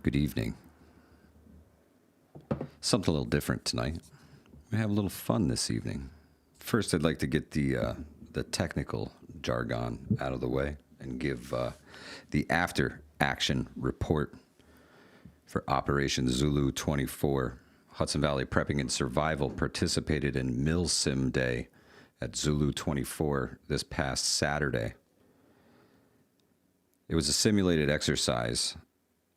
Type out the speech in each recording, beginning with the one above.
Good evening. Something a little different tonight. We have a little fun this evening. First, I'd like to get the technical jargon out of the way and give the after-action report for Operation Zulu 24. Hudson Valley Prepping and Survival participated in MilSim Day at Zulu 24 this past Saturday. It was a simulated exercise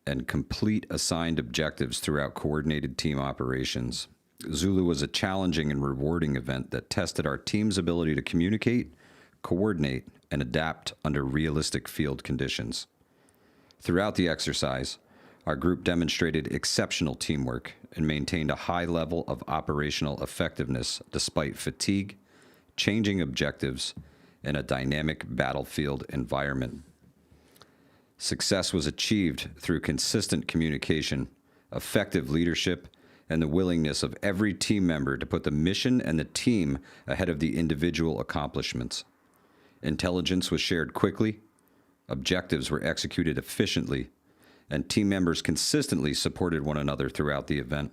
and complete assigned objectives throughout coordinated team operations. Zulu was a challenging and rewarding event that tested our team's ability to communicate, coordinate, and adapt under realistic field conditions. Throughout the exercise, our group demonstrated exceptional teamwork and maintained a high level of operational effectiveness despite fatigue, changing objectives, and a dynamic battlefield environment. Success was achieved through consistent communication, effective leadership, and the willingness of every team member to put the mission and the team ahead of the individual accomplishments. Intelligence was shared quickly, objectives were executed efficiently, and team members consistently supported one another throughout the event.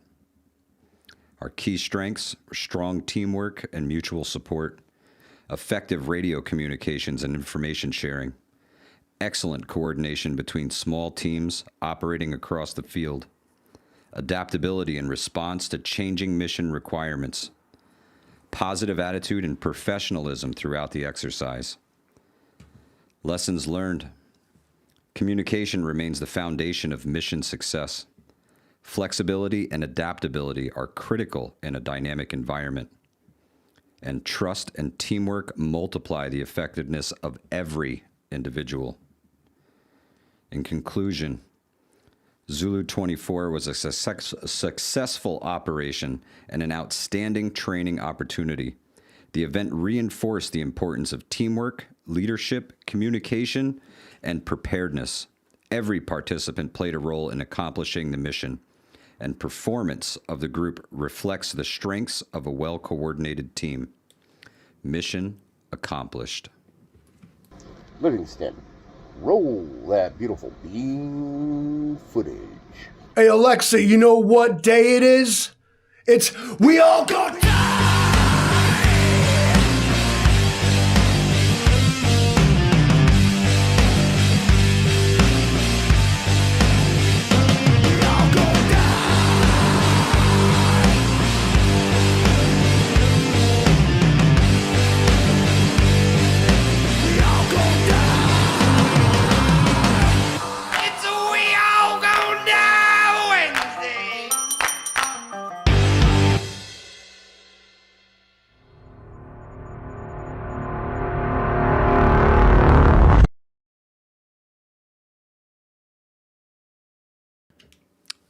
Our key strengths were strong teamwork and mutual support, effective radio communications and information sharing, excellent coordination between small teams operating across the field, adaptability in response to changing mission requirements, positive attitude and professionalism throughout the exercise. Lessons learned. Communication remains the foundation of mission success. Flexibility and adaptability are critical in a dynamic environment. And trust and teamwork multiply the effectiveness of every individual. In conclusion, Zulu 24 was a successful operation and an outstanding training opportunity. The event reinforced the importance of teamwork, leadership, communication, and preparedness. Every participant played a role in accomplishing the mission, and performance of the group reflects the strengths of a well-coordinated team. Mission accomplished. Livingston, roll that beautiful beam footage. Hey Alexa, you know what day it is? It's We All Go Die!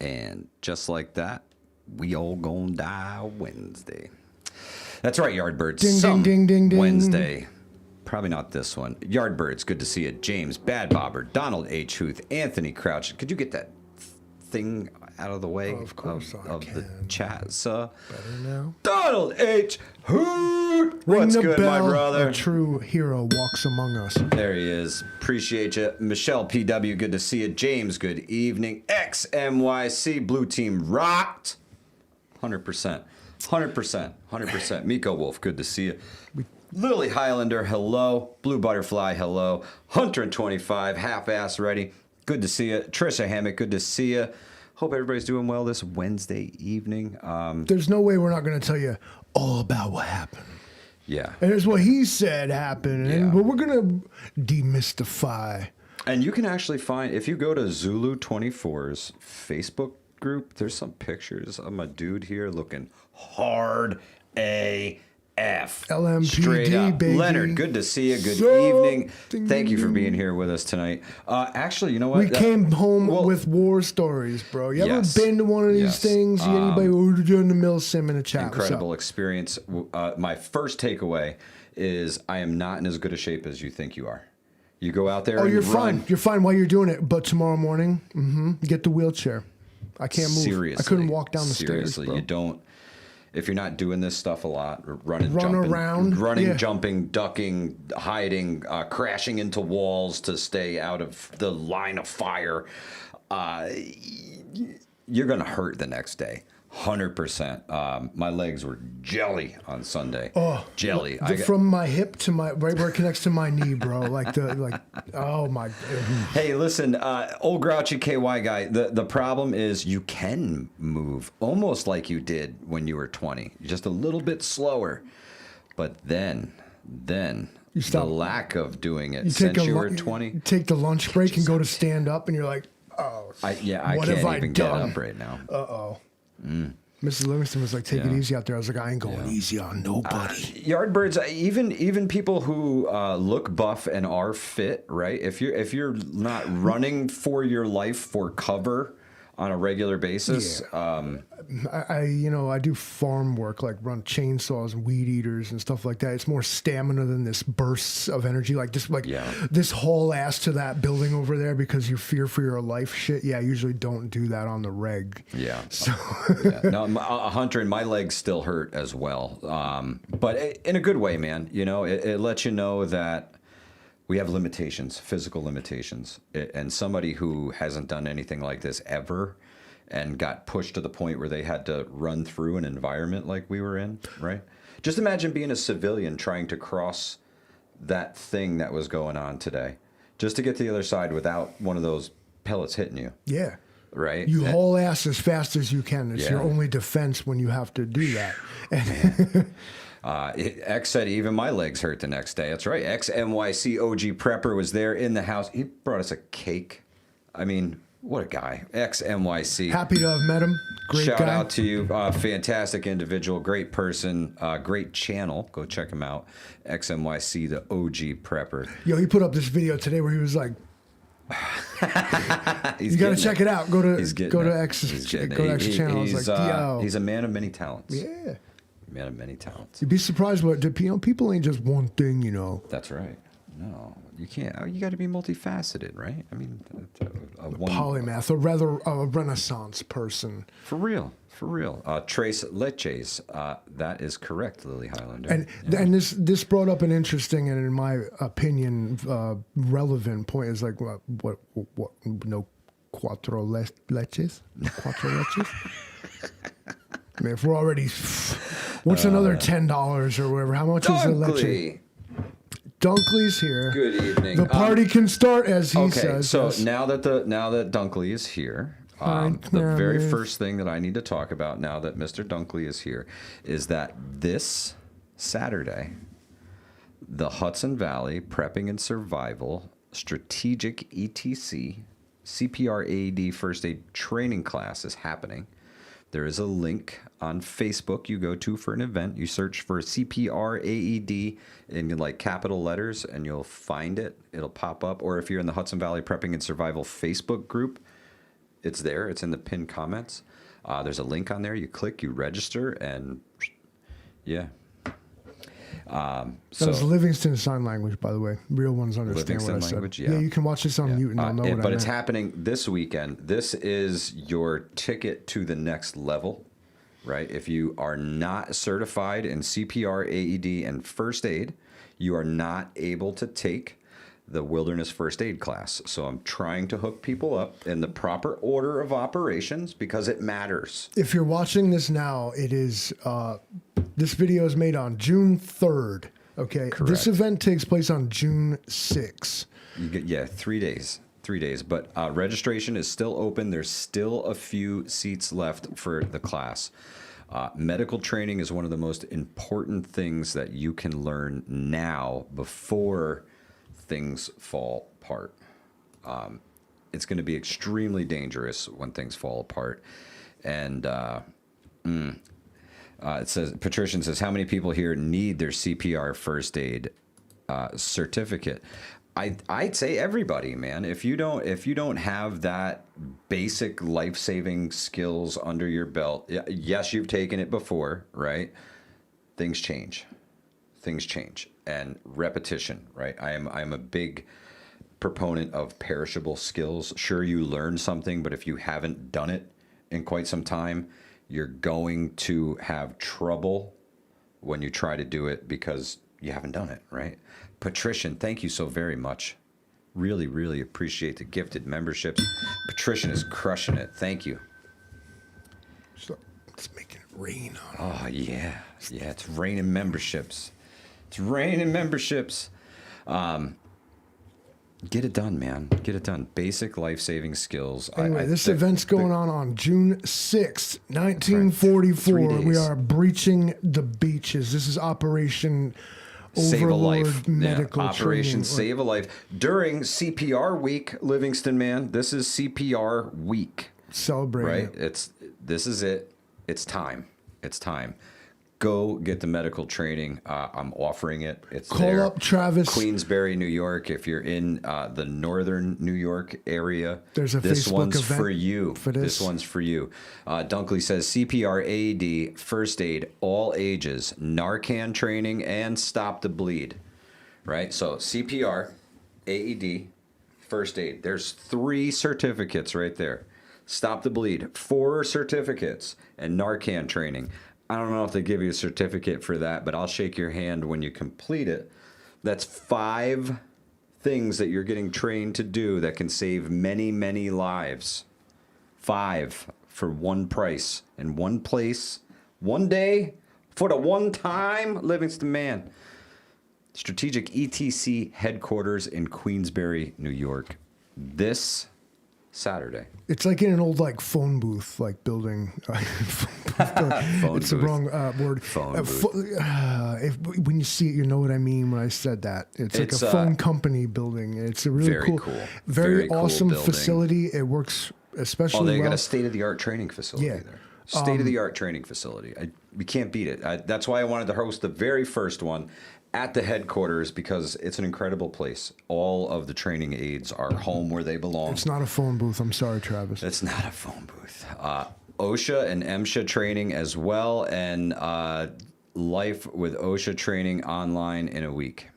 And just like that, we all gonna die Wednesday. That's right, Yardbirds. Ding, ding, ding, ding. Wednesday. Probably not this one. Yardbirds, good to see you. James, Bad Bobber, Donald H. Huth, Anthony Crouch. Could you get that thing out of the way? Of course I of can. the chat, sir. Better now. Donald H. Hoot! Ring What's the good, bell, my brother? A true hero walks among us. There he is. Appreciate you. Michelle PW, good to see you. James, good evening. XMYC, Blue Team rocked. 100%. 100%. Miko Wolf, good to see you. Lily Highlander, hello. Blue Butterfly, hello. Hunter25, half-ass ready. Good to see you. Trisha Hammock, good to see you. Hope everybody's doing well this Wednesday evening. There's no way we're not going to tell you all about what happened. Yeah. And here's what he said happened. But we're going to demystify. And you can actually find, if you go to Zulu 24's Facebook group, there's some pictures of my dude here looking hard AF. LMPD, Straight up. baby. Leonard, good to see you. Good So, evening. Thank you for being here with us tonight. Actually, you know what? We came home with war stories, bro. You ever been to one of these things? Anybody doing the MilSim in the chat? Incredible experience. My first takeaway is I am not in as good a shape as you think you are. You go out there and you're run. fine. You're fine while you're doing it. But tomorrow morning, get the wheelchair. I can't move. Seriously. I couldn't walk down the stairs, Seriously, bro. you don't. If you're not doing this stuff a lot, running, jumping, ducking, hiding, crashing into walls to stay out of the line of fire, you're going to hurt the next day. 100%. My legs were jelly on Sunday. Oh, jelly. From my hip to my right where it connects to my knee, bro. Oh my. Hey, listen, old grouchy KY guy. The problem is you can move almost like you did when you were 20, just a little bit slower. But then you stop. the lack of doing it since you were 20. You take the lunch break and go to stand up, and you're like, oh. I can't even get up right now. Mrs. Livingston was like, take it easy out there. I was like, I ain't going easy on nobody. Yardbirds, even people who look buff and are fit, right? If you're not running for your life for cover on a regular basis, I do farm work, like run chainsaws and weed eaters and stuff like that. It's more stamina than this bursts of energy, this whole ass to that building over there because you fear for your life shit. Yeah, I usually don't do that on the reg. Yeah. So no, a hunter and my legs still hurt as well, but in a good way, man. It lets you know that we have limitations, physical limitations, and somebody who hasn't done anything like this ever and got pushed to the point where they had to run through an environment like we were in, right? Just imagine being a civilian trying to cross that thing that was going on today just to get to the other side without one of those pellets hitting you. Yeah. Right? You haul ass as fast as you can. It's your only defense when you have to do that. X said even my legs hurt the next day. That's right. XMYC OG Prepper was there in the house. He brought us a cake. I mean, what a guy. XMYC. Happy to have met him. Great Shout guy. out to you. Fantastic individual. Great person. Great channel. Go check him out. XMYC, the OG Prepper. Yo, he put up this video today where he was like, you got to check it out. Go to X's channel. I was like, yo. He's a man of many talents. Yeah. Man of many talents. You'd be surprised what people ain't just one thing, That's right. No, you can't. You got to be multifaceted, right? I mean, a polymath, or rather a Renaissance person. For real. Trace Leches. That is correct, Lily Highlander. And this brought up an interesting and, in my opinion, relevant point. Is like what no cuatro leches? Cuatro leches? I mean, if we're already, what's another $10 or whatever? How much is a leche? Dunkley's here. Good evening. The party can start, as he says. So now that Dunkley is here, the very first thing that I need to talk about now that Mr. Dunkley is here is that this Saturday, the Hudson Valley Prepping and Survival Strategic ETC CPR AED First Aid Training class is happening. There is a link on Facebook you go to for an event. You search for CPR AED in like capital letters and you'll find it. It'll pop up. Or if you're in the Hudson Valley Prepping and Survival Facebook group, it's there. It's in the pinned comments. There's a link on there. You click, you register, and yeah. That was Livingston Sign Language, by the way. Real ones understand Livingston what I said. language, Yeah, you can watch this on mute and they'll know what I meant. But it's happening this weekend. This is your ticket to the next level, right? If you are not certified in CPR, AED, and first aid, you are not able to take the Wilderness First Aid class. So I'm trying to hook people up in the proper order of operations because it matters. If you're watching this now, it is this video is made on June 3rd. Okay, Correct. This event takes place on June 6th. You get 3 days. 3 days, but registration is still open. There's still a few seats left for the class. Medical training is one of the most important things that you can learn now before things fall apart. It's going to be extremely dangerous when things fall apart. And it says, Patrician says, how many people here need their CPR first aid certificate? I'd say everybody, man. If you don't have that basic life-saving skills under your belt, yes, you've taken it before, right? Things change. And repetition, right? I'm a big proponent of perishable skills. Sure, you learn something, but if you haven't done it in quite some time, you're going to have trouble when you try to do it because you haven't done it, right? Patrician, thank you so very much. Really, really appreciate the gifted memberships. Patrician is crushing it. Thank you. So it's making it rain on Oh, yeah. Yeah, it's raining memberships. It's raining memberships. Get it done, man. Get it done. Basic life-saving skills. Anyway, this event's going on June 6th, 1944. 3 days. We are breaching the beaches. This is Operation Save a Overlord life. Medical Operation Training. Save a Life. During CPR week, Livingston, man. This is CPR week. Celebrating Right? it. This is it. It's time. It's time. Go get the medical training. I'm offering it. It's Call there. up Travis. Queensbury, New York. If you're in the northern New York area, There's a this Facebook one's event for you. for this. One's for you. Dunkley says CPR, AED, first aid, all ages, Narcan training, and stop the bleed. Right? So CPR, AED, first aid. There's 3 certificates right there. Stop the bleed, 4 certificates, and Narcan training. I don't know if they give you a certificate for that, but I'll shake your hand when you complete it. That's 5 things that you're getting trained to do that can save many, many lives. 5 for one price, in one place, one day, for the one time. Livingston, man. Strategic ETC headquarters in Queensbury, New York. This Saturday. It's like in an old phone booth building. Phone it's the booth. wrong word. Phone booth. When you see it, you know what I mean when I said that. It's like It's, a phone company building. It's a really very cool. very Very cool awesome building. facility. It works especially Oh, they well. got a state-of-the-art training facility Yeah. there. State-of-the-art training facility. We can't beat it. That's why I wanted to host the very first one at the headquarters, because it's an incredible place. All of the training aids are home where they belong. It's not a phone booth. I'm sorry, Travis. It's not a phone booth. OSHA and MSHA training as well, and Life with OSHA training online in a week.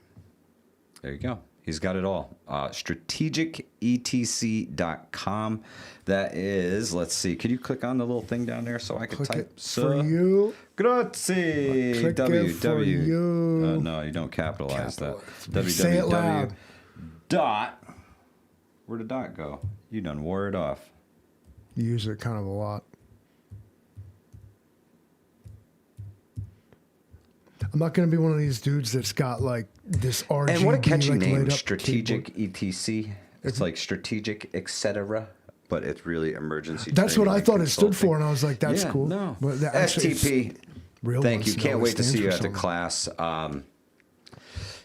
There you go. He's got it all. strategicetc.com. That is, let's see. Could you click on the little thing down there so I can Click type? it for you. Grazie. Click it for you. No, you don't capitalize that. Say it loud. Dot. Where'd the dot go? You done wore it off. You use it kind of a lot. I'm not going to be one of these dudes that's got this RGB. And what a catchy name, laid up Strategic keyboard. ETC. It's like strategic, etc., but it's really emergency. That's what training I and thought it stood consulting. for, and I was like, "That's Yeah, cool." No, But that actually is STP. real Thank ones you. Can't know it wait to stands see you for at the something. class.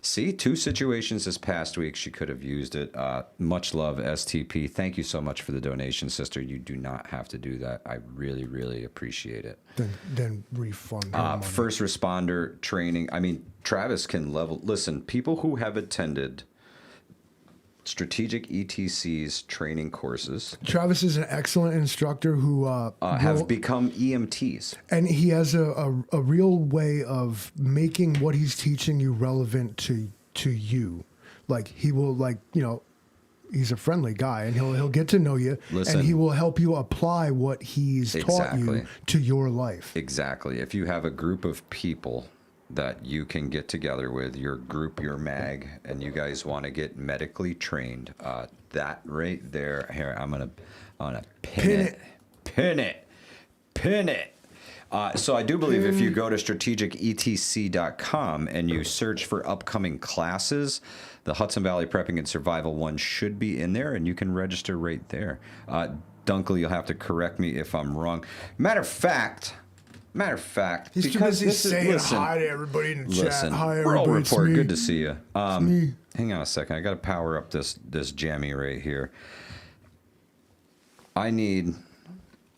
See, 2 situations this past week. She could have used it. Much love, STP. Thank you so much for the donation, sister. You do not have to do that. I really, really appreciate it. Then refund. her money. First responder training. I mean, Travis can level. Listen, people who have attended Strategic ETC's training courses Travis is an excellent instructor who have become EMTs. and he has a real way of making what he's teaching you relevant to you. He will he's a friendly guy, and he'll get to know you, Listen. and he will help you apply what he's taught you Exactly. to your life. Exactly. If you have a group of people that you can get together with, your group, your mag, and you guys want to get medically trained, that right there. Here, I'm gonna pin it. So I do believe if you go to strategicetc.com and you search for upcoming classes, the Hudson Valley Prepping and Survival one should be in there, and you can register right there. Dunkley, you'll have to correct me if I'm wrong. Matter of fact, He's too busy saying hi to everybody in the chat. Hi, Roll everybody. It's report. me. Good to see you. me. Hang on a second. I got to power up this jammy right here. I need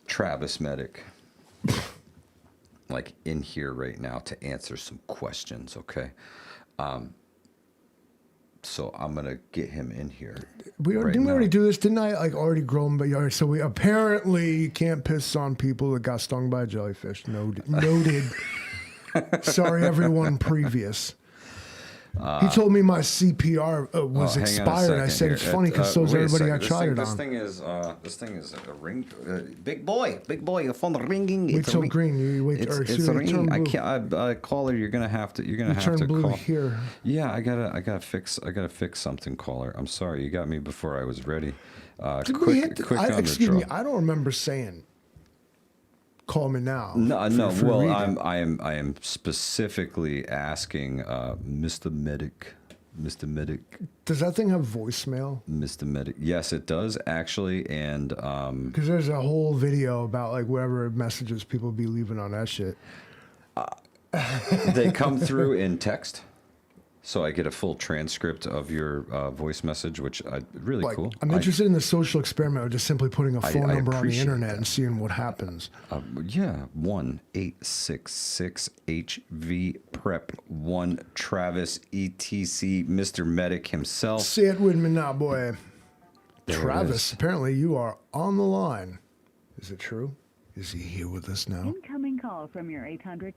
Travis Medic in here right now to answer some questions. Okay. So I'm gonna get him in here. Didn't we already do this? Didn't I already grow him? But so we apparently you can't piss on people that got stung by a jellyfish. Noted. Sorry, everyone previous. He told me my CPR was hang on a expired. I second said here. it's funny because so's wait a everybody I second. tried it This on. thing is a ring. Big boy, your phone ringing. Wait It's a till ring. green. You wait. It's Excuse me, ringing. turn I blue. can't. Caller, you're gonna have to Turn blue call. here. Yeah, I gotta fix something, caller. I'm sorry, you got me before I was ready. Did we Quick hit on the excuse draw. me. I don't remember saying. Call me now. No. for Well, reading. I am specifically asking Mr. Medic. Does that thing have voicemail? Mr. Medic. Yes, it does actually, and Because there's a whole video about like whatever messages people be leaving on that shit. they come through in text, so I get a full transcript of your voice message, which really Like, cool. I'm interested in the social experiment of just simply putting a phone I number on the appreciate internet that. and seeing what happens. Yeah, 1-866-HV Prep 1 Travis ETC Mr. Medic himself. Say it with me now, boy. There it Travis, is. apparently you are on the line. Is it true? Is he here with us now? Incoming call from your 800.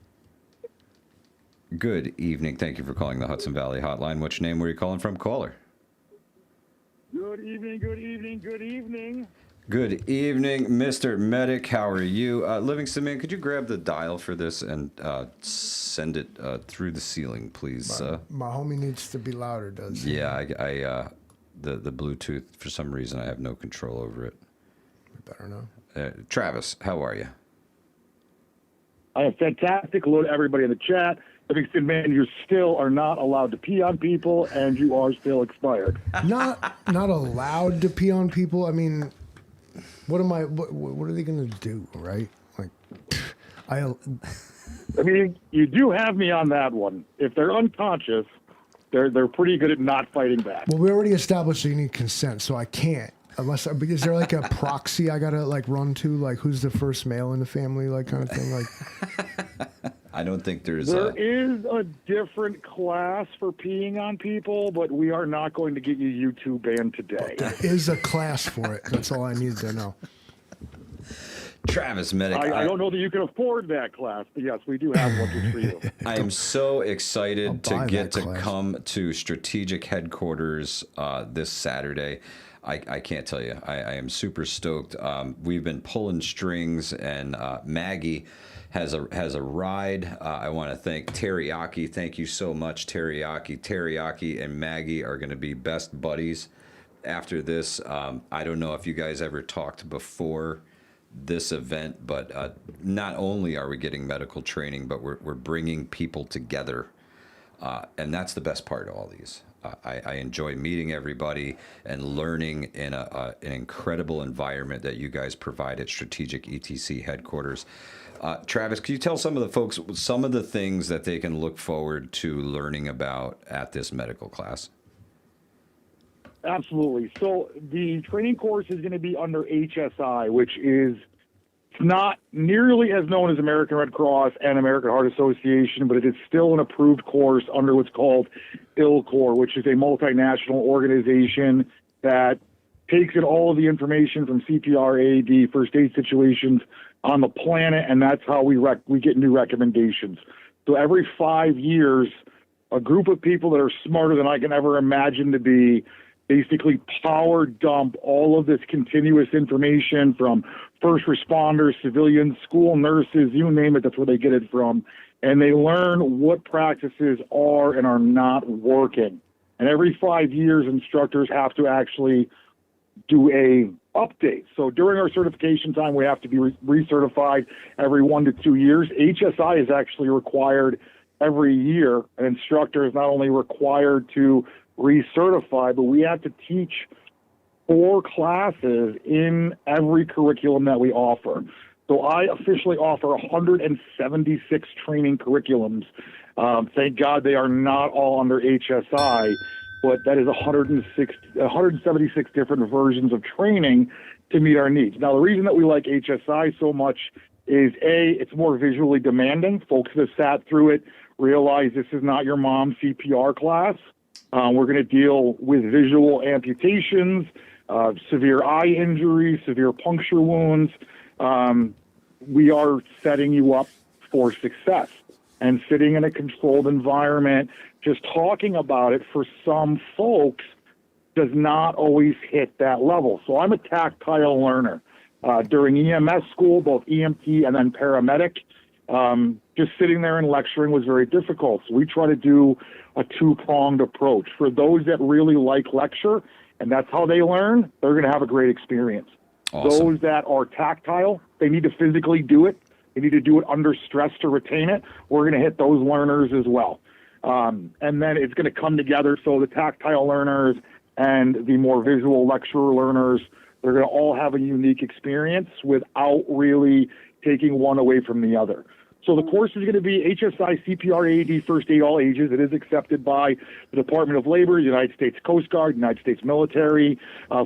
Good evening. Thank you for calling the Hudson Valley Hotline. Which name were you calling from, caller? Good evening, good evening, good evening. Good evening, Mr. Medic. How are you? Livingston, man, could you grab the dial for this and send it through the ceiling, please? My homie needs to be louder, does he? Yeah, the Bluetooth, for some reason, I have no control over it. We better know. Travis, how are you? I am fantastic. Hello to everybody in the chat. Livingston, man, you still are not allowed to pee on people, and you are still expired. Not allowed to pee on people. I mean, what are they gonna do, right? Like, I mean, you do have me on that one. If they're unconscious, they're pretty good at not fighting back. well, we already established that you need consent, so I can't. Unless, is there like a proxy I gotta like run to, like who's the first male in the family, like kind of thing, like. I don't think There is a different class for peeing on people, but we are not going to get you YouTube banned today. There is a class for it. That's all I need to know. Travis Medic. I don't know that you can afford that class, but yes, we do have one just for you. I am so excited to buy get that to class. come to strategic headquarters this Saturday. I can't tell you. I am super stoked. We've been pulling strings, and Maggie has a ride. I want to thank Teriyaki. Thank you so much, Teriyaki. Teriyaki and Maggie are going to be best buddies after this. I don't know if you guys ever talked before this event, but not only are we getting medical training, but we're bringing people together, and that's the best part of all these. I enjoy meeting everybody and learning in an incredible environment that you guys provide at Strategic ETC headquarters. Travis, can you tell some of the folks some of the things that they can look forward to learning about at this medical class? Absolutely. So the training course is going to be under HSI, which is not nearly as known as American Red Cross and American Heart Association, but it is still an approved course under what's called ILCOR, which is a multinational organization that takes in all of the information from CPR, AED, first aid situations on the planet, and that's how we get new recommendations. So every 5 years, a group of people that are smarter than I can ever imagine to be basically power dump all of this continuous information from first responders, civilians, school nurses, you name it, that's where they get it from. And they learn what practices are and are not working. And every 5 years, instructors have to actually do a update. So during our certification time, we have to be recertified every 1 to 2 years. HSI is actually required every year. An instructor is not only required to recertify, but we have to teach 4 classes in every curriculum that we offer. So I officially offer 176 training curriculums. Thank God they are not all under HSI, but that is 176 different versions of training to meet our needs. Now, the reason that we like HSI so much is, A, it's more visually demanding. Folks that have sat through it realize this is not your mom's CPR class. We're going to deal with visual amputations, severe eye injuries, severe puncture wounds. We are setting you up for success. and sitting in a controlled environment, just talking about it for some folks does not always hit that level. So I'm a tactile learner. During EMS school, both EMT and then paramedic, just sitting there and lecturing was very difficult. So we try to do a two-pronged approach. For those that really like lecture, and that's how they learn, they're going to have a great experience. Awesome. Those that are tactile, they need to physically do it. They need to do it under stress to retain it. We're going to hit those learners as well. And then it's going to come together. So the tactile learners and the more visual lecturer learners, they're going to all have a unique experience without really taking one away from the other. So the course is going to be HSI, CPR, AED, First Aid, all ages. It is accepted by the Department of Labor, United States Coast Guard, United States Military.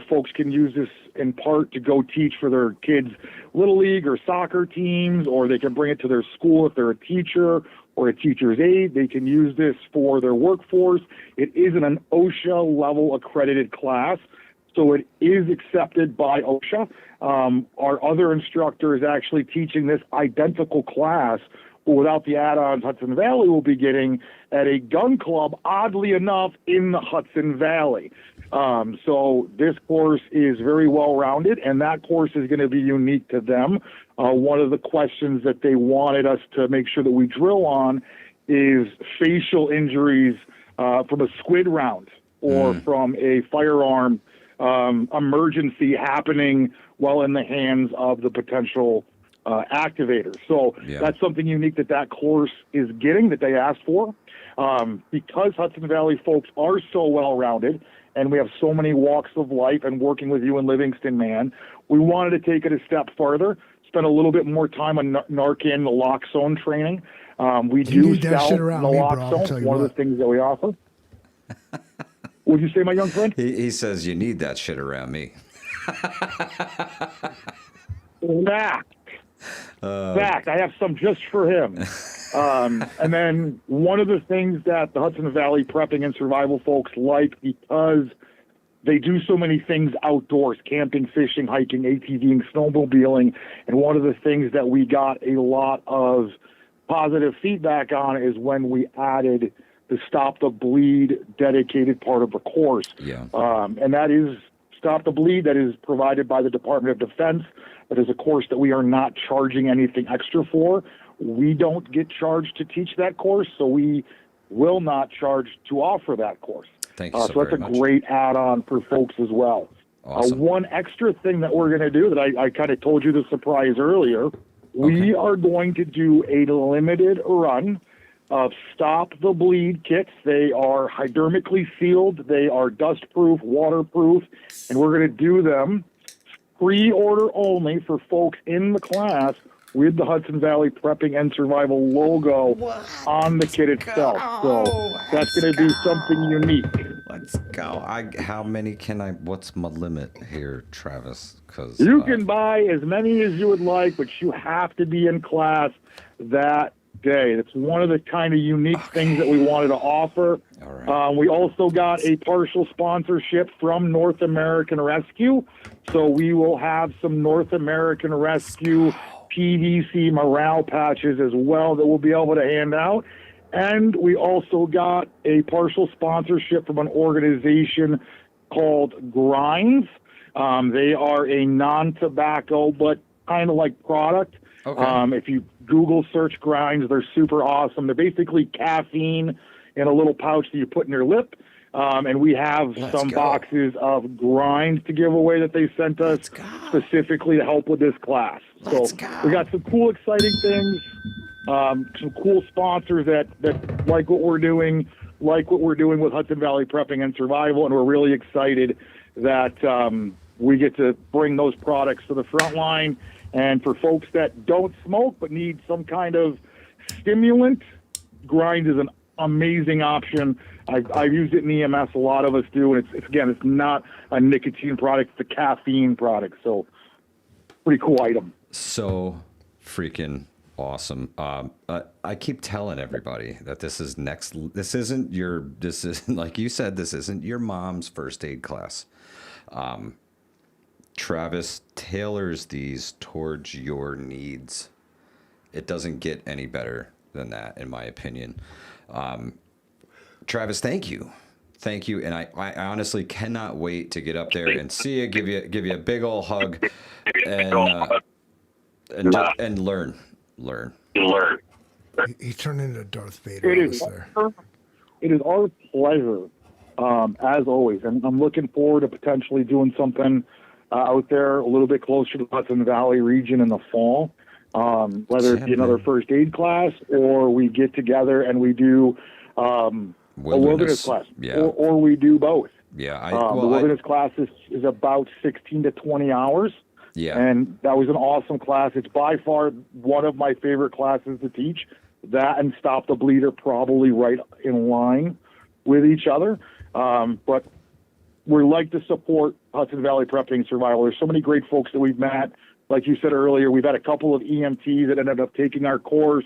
Folks can use this in part to go teach for their kids' Little League or soccer teams, or they can bring it to their school if they're a teacher or a teacher's aide. They can use this for their workforce. It is an OSHA level accredited class, so it is accepted by OSHA. Our other instructor is actually teaching this identical class, but without the add-ons Hudson Valley will be getting at a gun club, oddly enough, in the Hudson Valley. So this course is very well-rounded, and that course is going to be unique to them. One of the questions that they wanted us to make sure that we drill on is facial injuries from a squid round or from a firearm emergency happening while in the hands of the potential activator. So that's something unique that course is getting, that they asked for. Because Hudson Valley folks are so well-rounded and we have so many walks of life and working with you in Livingston, man, we wanted to take it a step farther, spend a little bit more time on Narcan naloxone training. We do sell naloxone, one of the things that we offer. Would you say, my young friend? He says you need that shit around me. Fact. I have some just for him. And then one of the things that the Hudson Valley prepping and survival folks like, because they do so many things outdoors, camping, fishing, hiking, ATVing, snowmobiling, and one of the things that we got a lot of positive feedback on is when we added the Stop the Bleed dedicated part of the course. And that is Stop the Bleed, that is provided by the Department of Defense. That is a course that we are not charging anything extra for. We don't get charged to teach that course, so we will not charge to offer that course. Thank you so that's a great add-on for folks as well. Awesome. One extra thing that we're going to do that I kind of told you the surprise earlier, we are going to do a limited run of Stop the Bleed kits. They are hydermically sealed. They are dust-proof, waterproof, and we're going to do them pre-order only for folks in the class with the Hudson Valley Prepping and Survival logo on the kit itself. So that's going to be something unique. Let's go. How many can I? What's my limit here, Travis? Because you can buy as many as you would like, but you have to be in class that day. That's one of the kind of unique things that we wanted to offer. All right. We also got a partial sponsorship from North American Rescue, so we will have some North American Rescue PVC morale patches as well that we'll be able to hand out. And we also got a partial sponsorship from an organization called Grinds. They are a non-tobacco but kind of like product. If you Google search Grinds, they're super awesome. They're basically caffeine in a little pouch that you put in your lip. And we have some boxes of Grinds to give away that they sent us specifically to help with this class. So we got some cool, exciting things, some cool sponsors that like what we're doing, with Hudson Valley Prepping and Survival, and we're really excited that we get to bring those products to the front line. And for folks that don't smoke but need some kind of stimulant, Grind is an amazing option. I've used it in EMS. A lot of us do, and it's not a nicotine product; it's a caffeine product. So, pretty cool item. So freaking awesome. I keep telling everybody that this is like you said, this isn't your mom's first aid class. Travis tailors these towards your needs. It doesn't get any better than that, in my opinion. Travis, thank you. Thank you. And I honestly cannot wait to get up there and see you, give you a big old hug and learn. He turned into Darth Vader. It is our pleasure, as always. And I'm looking forward to potentially doing something out there a little bit closer to the Hudson Valley region in the fall, whether it be another first aid class or we get together and we do a wilderness class, or we do both. Yeah, the wilderness class is about 16 to 20 hours. Yeah. And that was an awesome class. It's by far one of my favorite classes to teach. That and Stop the Bleed are probably right in line with each other. But we're like to support Hudson Valley Prepping Survival. There's so many great folks that we've met. Like you said earlier, we've had a couple of EMTs that ended up taking our course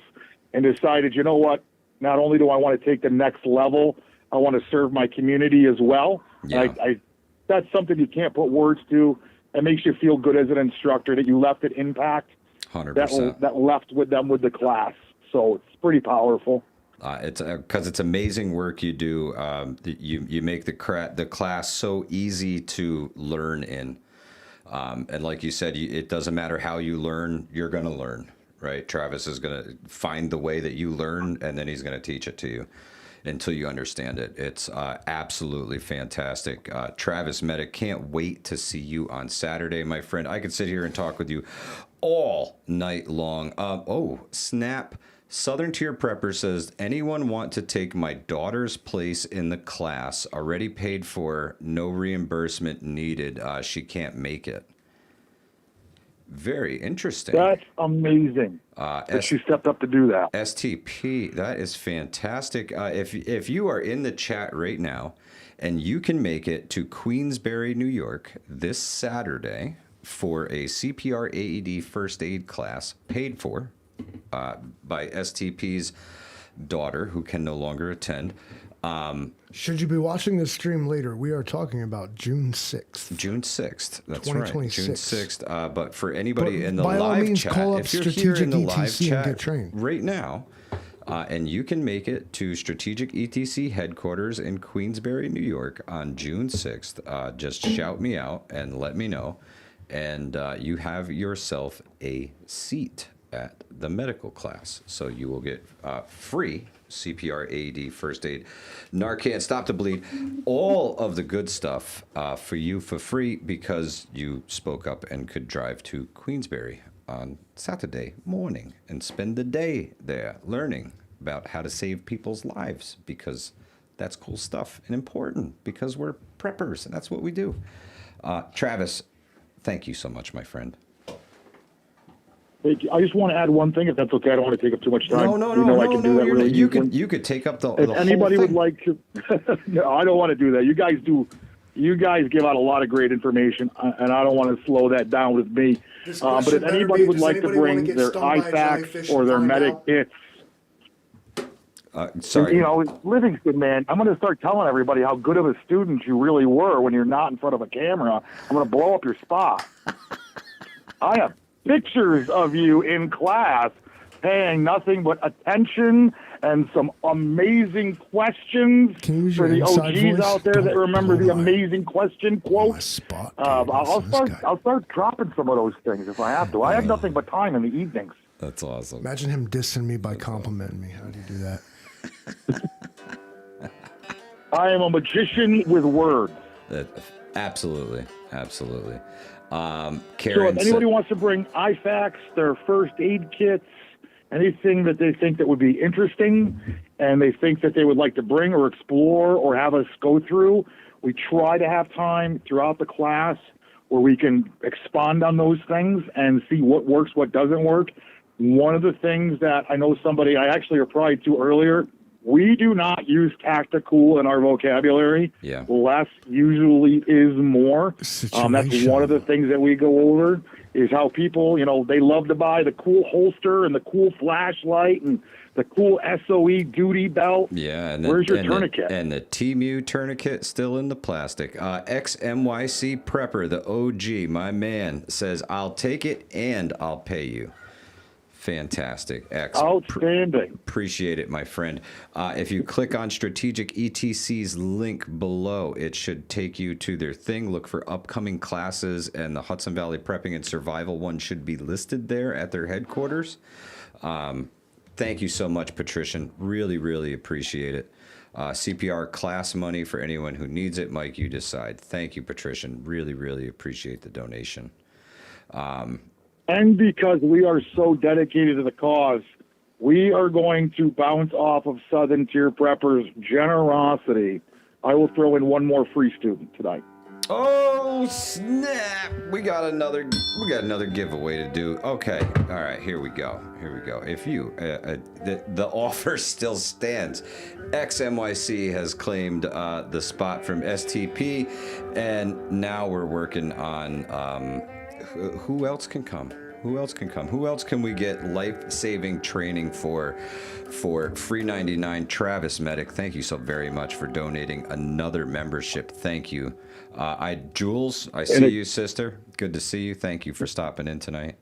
and decided, you know what, not only do I want to take the next level, I want to serve my community as well. Yeah. That's something you can't put words to. It makes you feel good as an instructor that you left an impact 100%. that left with them with the class. So it's pretty powerful. It's because it's amazing work you do. You make the class so easy to learn in. And like you said, it doesn't matter how you learn, you're going to learn, right? Travis is going to find the way that you learn, and then he's going to teach it to you until you understand it. It's absolutely fantastic. Travis Medic, can't wait to see you on Saturday, my friend. I could sit here and talk with you all night long. Snap. Southern Tier Prepper says, anyone want to take my daughter's place in the class? Already paid for, no reimbursement needed. She can't make it. Very interesting. That's amazing that she stepped up to do that. STP, that is fantastic. If you are in the chat right now and you can make it to Queensbury, New York this Saturday for a CPR AED first aid class paid for by STP's daughter, who can no longer attend. Should you be watching this stream later, we are talking about June 6th. June 6th. That's right. 2026. June 6th. But for anybody in the by all live means, chat, call up if you're here in Strategic the live ETC and chat get trained. right now, and you can make it to Strategic ETC headquarters in Queensbury, New York on June 6th, just shout me out and let me know. And you have yourself a seat at the medical class. So you will get free CPR, AED, first aid, Narcan, Stop the Bleed, all of the good stuff for you for free because you spoke up and could drive to Queensbury on Saturday morning and spend the day there learning about how to save people's lives, because that's cool stuff and important because we're preppers and that's what we do. Travis, thank you so much, my friend. I just want to add one thing, if that's okay. I don't want to take up too much time. No. I can do that really you easily. you could take up the If whole anybody thing. would like to, no, I don't want to do that. You guys give out a lot of great information, and I don't want to slow that down with me. But if anybody would like to bring their IFACs or their medic kits, sorry. Livingston, man, I'm going to start telling everybody how good of a student you really were when you're not in front of a camera. I'm going to blow up your spot. I have pictures of you in class paying nothing but attention and some amazing questions for the OGs out there that remember the amazing question quote. I'll start dropping some of those things if I have to. I have nothing but time in the evenings. That's awesome. Imagine him dissing me by complimenting me. How do you do that? I am a magician with words. Absolutely. Karen, so if anybody wants to bring IFACs, their first aid kits, anything that they think that would be interesting and they think that they would like to bring or explore or have us go through, we try to have time throughout the class where we can expand on those things and see what works, what doesn't work. One of the things that I know I actually replied to earlier, we do not use tactical in our vocabulary. Yeah. Less usually is more. That's one of the things that we go over is how people, they love to buy the cool holster and the cool flashlight and the cool SOE duty belt. Yeah. And where's your tourniquet? And the TMU tourniquet still in the plastic. XMYC Prepper, the OG, my man, says, I'll take it and I'll pay you. Fantastic. Outstanding. Appreciate it, my friend. If you click on Strategic ETC's link below, it should take you to their thing. Look for upcoming classes, and the Hudson Valley Prepping and Survival one should be listed there at their headquarters. Thank you so much, Patrician. Really, really appreciate it. CPR class money for anyone who needs it. Mike, you decide. Thank you, Patrician. Really, really appreciate the donation. And because we are so dedicated to the cause, we are going to bounce off of Southern Tier Preppers' generosity. I will throw in one more free student tonight. Oh snap! We got another giveaway to do. Okay, all right, here we go. If you the offer still stands. XMYC has claimed the spot from STP, and now we're working on who else can come. Who else can we get life-saving training for free 99? Travis Medic, thank you so very much for donating another membership. Thank you. Jules, I see you, sister. Good to see you. Thank you for stopping in tonight.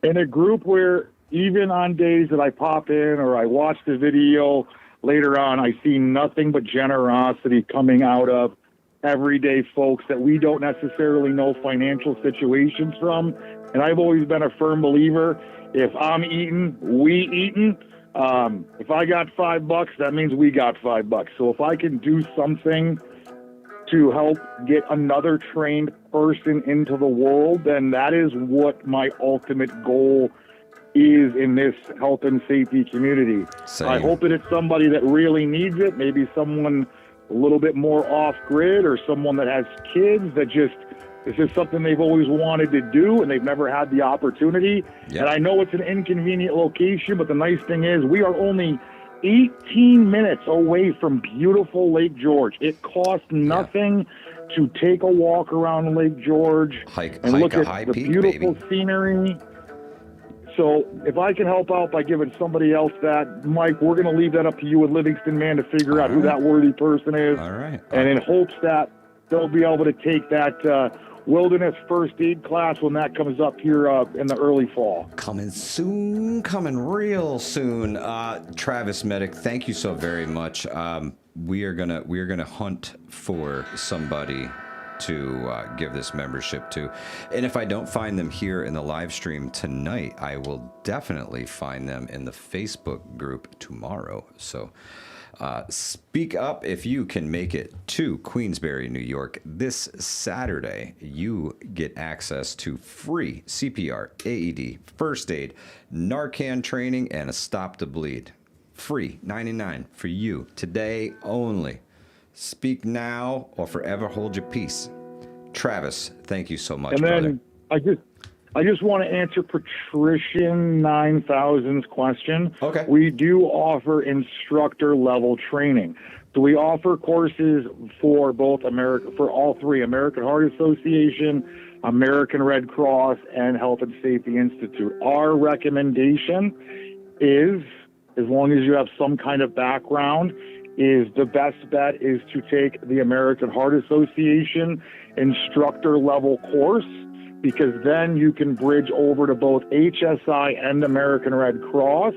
In a group where even on days that I pop in or I watch the video later on, I see nothing but generosity coming out of everyday folks that we don't necessarily know financial situations from. And I've always been a firm believer, if I'm eating, we eating. If I got $5, that means we got $5. So if I can do something to help get another trained person into the world, then that is what my ultimate goal is in this health and safety community. Same. I hope that it's somebody that really needs it, maybe someone a little bit more off-grid, or someone that has kids that just, this is something they've always wanted to do and they've never had the opportunity. Yep. And I know it's an inconvenient location, but the nice thing is we are only 18 minutes away from beautiful Lake George. It costs nothing to take a walk around Lake George and look at the beautiful scenery. So if I can help out by giving somebody else that, Mike, we're going to leave that up to you and Livingston Man to figure out who that worthy person is. All right. And in hopes that they'll be able to take that wilderness first aid class when that comes up here in the early fall. Coming soon, coming real soon. Travis Medic, thank you so very much. We are gonna hunt for somebody to give this membership to, and if I don't find them here in the live stream tonight, I will definitely find them in the Facebook group tomorrow. So speak up if you can make it to Queensbury, New York this Saturday. You get access to free CPR, AED, first aid, Narcan training, and a stop to bleed. Free, 99 for you today only. Speak now or forever hold your peace. Travis, thank you so much, and then brother. I just want to answer Patrician 9000's question. Okay. We do offer instructor level training. So we offer courses for all three, American Heart Association, American Red Cross, and Health and Safety Institute. Our recommendation is, as long as you have some kind of background, is the best bet is to take the American Heart Association instructor level course, because then you can bridge over to both HSI and American Red Cross,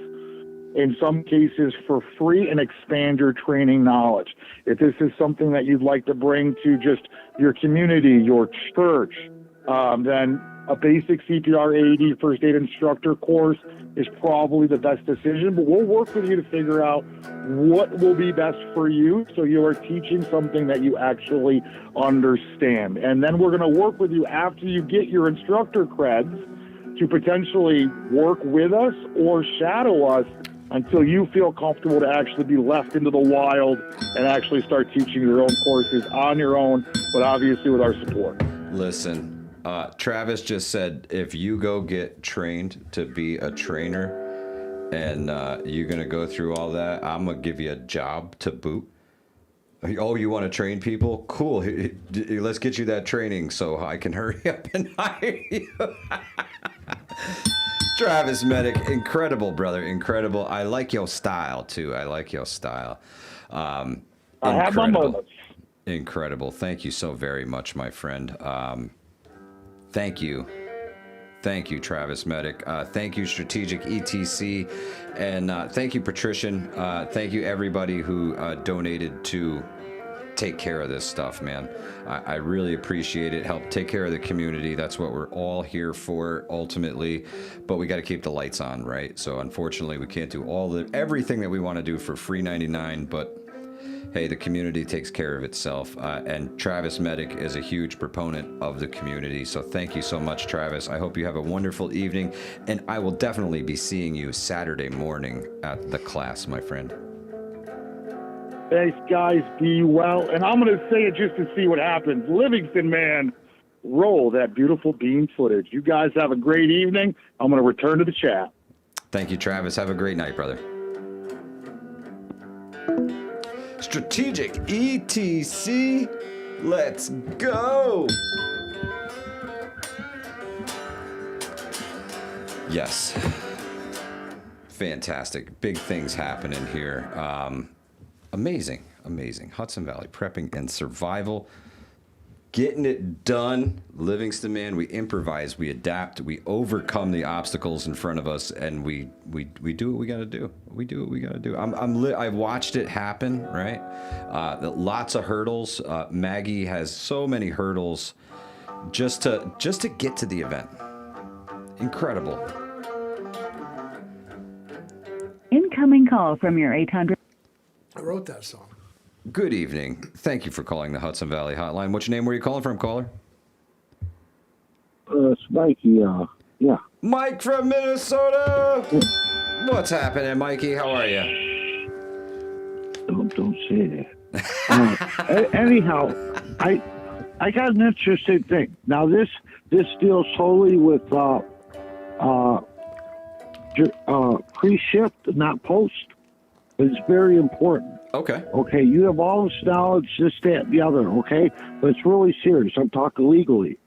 in some cases for free, and expand your training knowledge. If this is something that you'd like to bring to just your community, your church, then a basic CPR AED first aid instructor course is probably the best decision, but we'll work with you to figure out what will be best for you so you are teaching something that you actually understand. And then we're going to work with you after you get your instructor creds to potentially work with us or shadow us until you feel comfortable to actually be left into the wild and actually start teaching your own courses on your own, but obviously with our support. Listen, Travis just said, if you go get trained to be a trainer and you're going to go through all that, I'm going to give you a job to boot. Oh, you want to train people? Cool. Let's get you that training so I can hurry up and hire you. Travis Medic, incredible, brother. Incredible. I like your style, too. I like your style. I have my moments. Incredible. Thank you so very much, my friend. Thank you. Thank you, Travis Medic. Thank you, Strategic ETC. And thank you, Patrician. Thank you, everybody who donated to take care of this stuff, man. I really appreciate it. Help take care of the community. That's what we're all here for, ultimately. But we got to keep the lights on, right? So unfortunately, we can't do everything that we want to do for free 99. But hey, the community takes care of itself. And Travis Medic is a huge proponent of the community. So thank you so much, Travis. I hope you have a wonderful evening. And I will definitely be seeing you Saturday morning at the class, my friend. Thanks, guys. Be well. And I'm going to say it just to see what happens. Livingston, man, roll that beautiful bean footage. You guys have a great evening. I'm going to return to the chat. Thank you, Travis. Have a great night, brother. Strategic ETC. Let's go. Yes. Fantastic. Big things happening here. Amazing. Hudson Valley prepping and survival. Getting it done. Livingston, man, we improvise, we adapt, we overcome the obstacles in front of us, and we do what we got to do. We do what we got to do. I've watched it happen, right? Lots of hurdles. Maggie has so many hurdles just to get to the event. Incredible. Incoming call from your 800. I wrote that song. Good evening. Thank you for calling the Hudson Valley Hotline. What's your name? Where are you calling from, caller? It's Mikey. Yeah. Mike from Minnesota. What's happening, Mikey? How are you? Don't say that. Anyhow, I got an interesting thing. Now this deals solely with pre-shift, not post. It's very important. Okay. Okay, you have all this knowledge, this, that, and the other, okay? But it's really serious. I'm talking legally.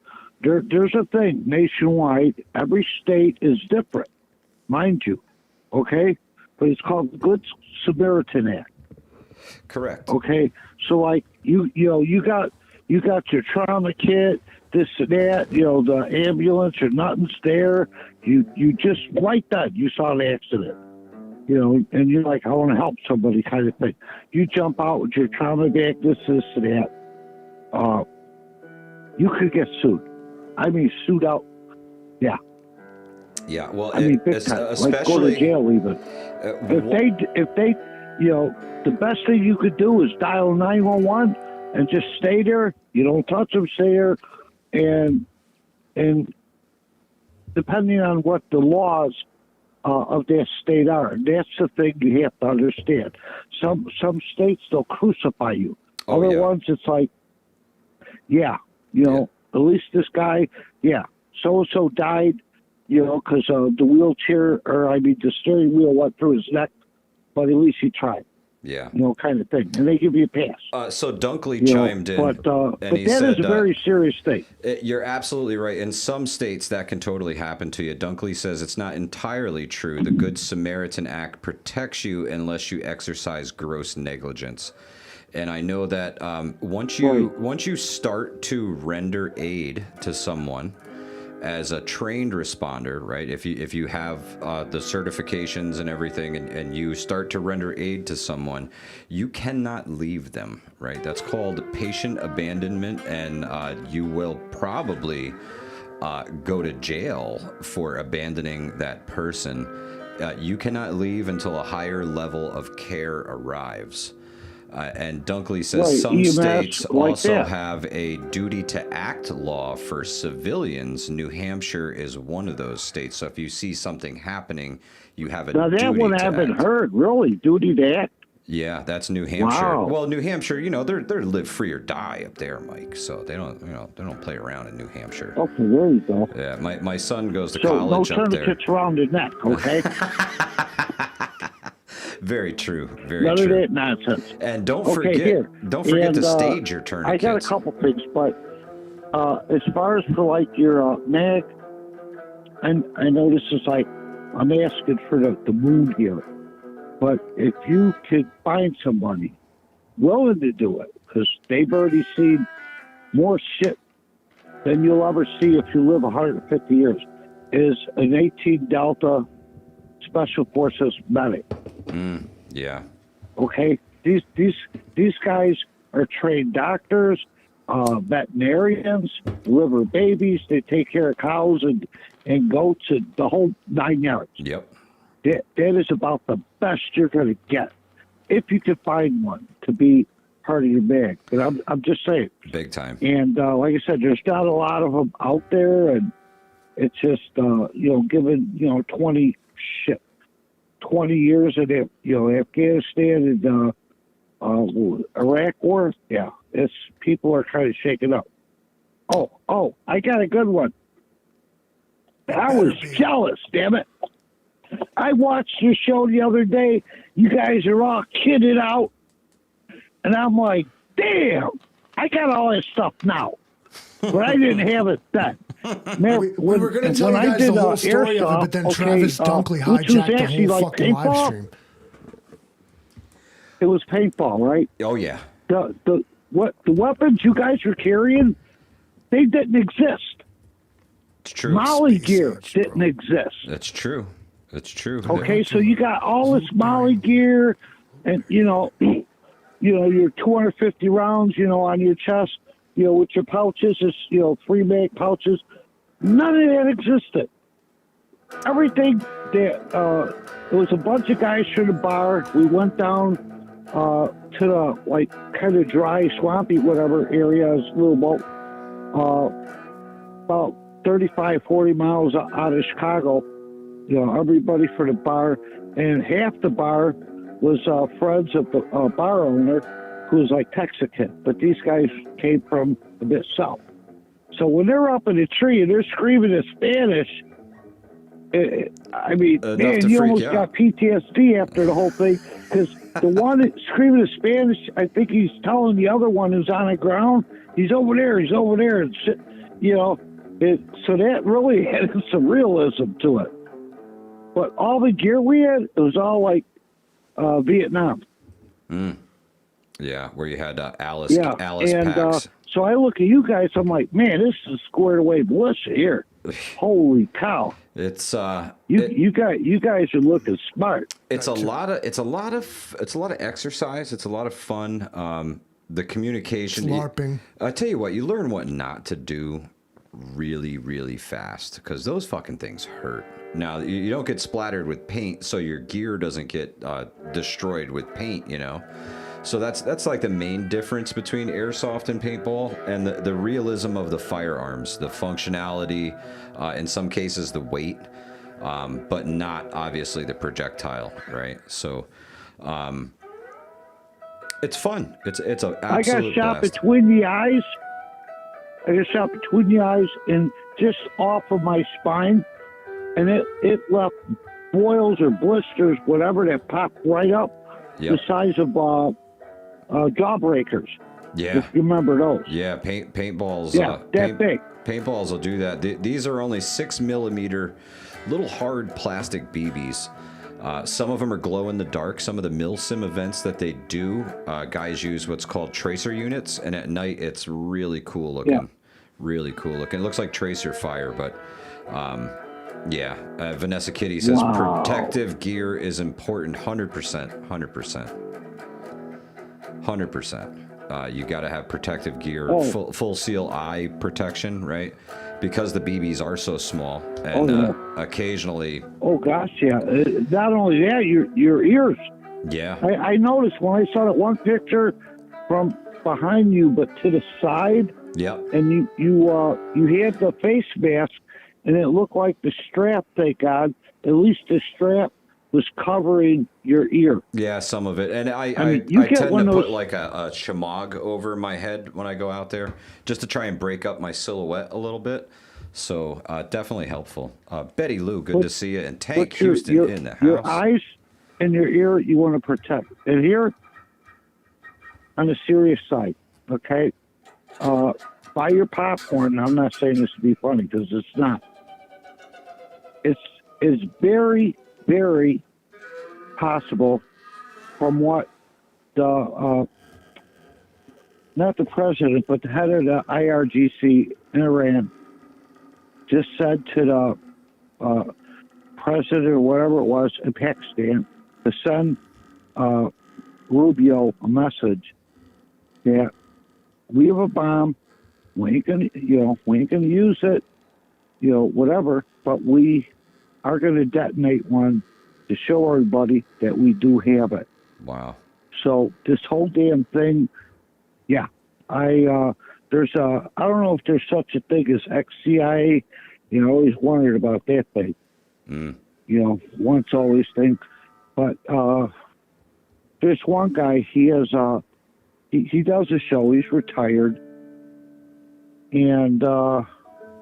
There's a thing nationwide. Every state is different, mind you, okay? But it's called the Good Samaritan Act. Correct. Okay, so like you got your trauma kit, this and that, the ambulance or nothing's there. You just like that. You saw an accident. And you're like, I want to help somebody kind of thing. You jump out with your trauma bag, this, and that. You could get sued. I mean, sued out. Yeah. Yeah. Well, I mean, big time. especially Like go to jail even. If they, the best thing you could do is dial 911 and just stay there. You don't touch them, stay there, and depending on what the laws of their state are. And that's the thing you have to understand. Some states, they'll crucify you. Other ones, it's like, at least this guy, so-and-so died, because the wheelchair, the steering wheel went through his neck, but at least he tried. Yeah. Kind of thing. And they give you a pass. So Dunkley chimed in. But and he that said, is a very serious thing. You're absolutely right. In some states, that can totally happen to you. Dunkley says it's not entirely true. The Good Samaritan Act protects you unless you exercise gross negligence. And I know that once you start to render aid to someone as a trained responder, right? If you have the certifications and everything, and you start to render aid to someone, you cannot leave them, right? That's called patient abandonment, and you will probably go to jail for abandoning that person. You cannot leave until a higher level of care arrives. And Dunkley says some EMS states like also that. have a duty to act law for civilians. New Hampshire is one of those states. So if you see something happening, you have a Now duty that one I to haven't act. heard, really, duty to act. Yeah, that's New Hampshire. Wow. Well, New Hampshire, they're live free or die up there, Mike. So they don't play around in New Hampshire. Okay, there you go. Yeah, my son goes to So no college up there. tourniquets around the neck, okay? Very true. Very None of true. that nonsense. And don't Okay, forget here. to stage your I tourniquets. got a couple things, but as far as for like your mag, and I know this is like, I'm asking for the moon here, but if you could find somebody willing to do it, because they've already seen more shit than you'll ever see if you live 150 years. is an 18 Delta Special Forces medic. Yeah. Okay, these guys are trained doctors, veterinarians, liver babies. They take care of cows and goats and the whole 9 yards. Yep. That is about the best you're going to get if you can find one to be part of your bag. But I'm just saying. Big time. And like I said, there's not a lot of them out there, and it's just given 20 years in Afghanistan and Iraq war. Yeah, it's people are kind of shaken up. Oh, I got a good one. I was jealous, damn it. I watched your show the other day. You guys are all kitted out. And I'm like, damn, I got all this stuff now. But I didn't have it then. Man, We were going to tell you guys the whole story of it, but then Travis Dunkley hijacked the whole fucking live stream. It was paintball, right? Oh, yeah. The weapons you guys were carrying, they didn't exist. It's true. Molly Space gear age, didn't bro. exist. That's true. That's true. Okay, so you got all this Molly gear, and your 250 rounds, on your chest, with your pouches, is 3 mag pouches. None of that existed. Everything that it was a bunch of guys from the bar. We went down to the kind of dry, swampy, whatever area, is a little boat, about 35, 40 miles out of Chicago. Everybody for the bar, and half the bar was friends of the bar owner, who was like Texican, but these guys came from a bit south. So when they're up in a tree and they're screaming in Spanish, man, you almost got PTSD after the whole thing, because the one that's screaming in Spanish, I think he's telling the other one who's on the ground, he's over there, and shit, so that really had some realism to it. But all the gear we had, it was all like Vietnam. Yeah, where you had Alice packs. So I look at you guys, I'm like, man, this is squared away militia here. Holy cow! It's you guys are looking smart. It's a lot of exercise. It's a lot of fun. The communication. LARPing. I tell you what, you learn what not to do really, really fast, because those fucking things hurt. Now, you don't get splattered with paint, so your gear doesn't get destroyed with paint, So that's like the main difference between airsoft and paintball, and the realism of the firearms, the functionality, in some cases the weight, but not obviously the projectile, right? So it's fun. It's an absolute I got shot blast. between the eyes. And just off of my spine, and it left boils or blisters, whatever, that popped right up, the size of jawbreakers. Yeah. If you remember those. Yeah, paintballs. Yeah, that big. Paintballs will do that. These are only 6mm, little hard plastic BBs. Some of them are glow in the dark. Some of the milsim events that they do, guys use what's called tracer units, and at night it's really cool looking. Yeah. Really cool looking. It looks like tracer fire, but Vanessa Kitty says protective gear is important. 100%. 100%. You got to have protective gear, full seal eye protection, right? Because the BBs are so small, and occasionally. Oh gosh, yeah. Not only that, your ears. Yeah. I noticed when I saw that one picture from behind you, but to the side. Yep. And you had the face mask, and it looked like the strap they got. At least the strap was covering your ear. Yeah, some of it. And I tend to put like a shamog over my head when I go out there, just to try and break up my silhouette a little bit. So definitely helpful. Betty Lou, good to see you. And Tank Houston in the house. Your eyes and your ear you want to protect. And here, on the serious side, okay? Buy your popcorn. I'm not saying this to be funny, because it's not. It's very, very possible, from what the not the president, but the head of the IRGC in Iran just said to president or whatever it was in Pakistan to send Rubio a message that we have a bomb. We ain't gonna use it, whatever. But we are gonna detonate one to show everybody that we do have it. Wow. So this whole damn thing, yeah. I don't know if there's such a thing as ex-CIA. I always wondered about that thing. Once all these things. But there's one guy, he has he does a show, he's retired. And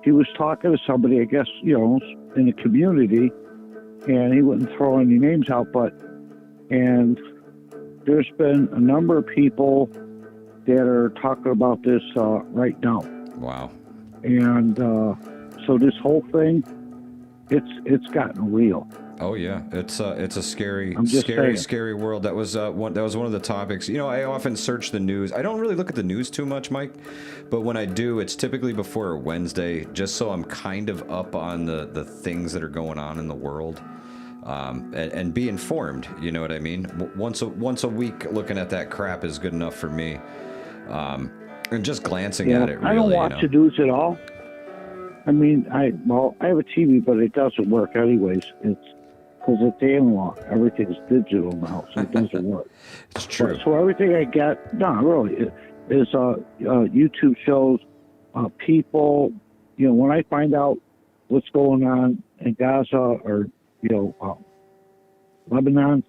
he was talking to somebody, I guess, in the community, and he wouldn't throw any names out, and there's been a number of people that are talking about this right now. Wow. And so this whole thing, it's gotten real. Oh yeah, it's a scary world. That was one of the topics. I often search the news. I don't really look at the news too much, Mike, but when I do, it's typically before a Wednesday, just so I'm kind of up on the things that are going on in the world, and be informed. You know what I mean? Once a week, looking at that crap is good enough for me. And just glancing at it. Really, I don't watch the news at all. I mean, I have a TV, but it doesn't work anyways. It's because it's analog. Everything's digital now, so it doesn't work. It's true. So everything I get, no, really, is YouTube shows, people. When I find out what's going on in Gaza or Lebanon,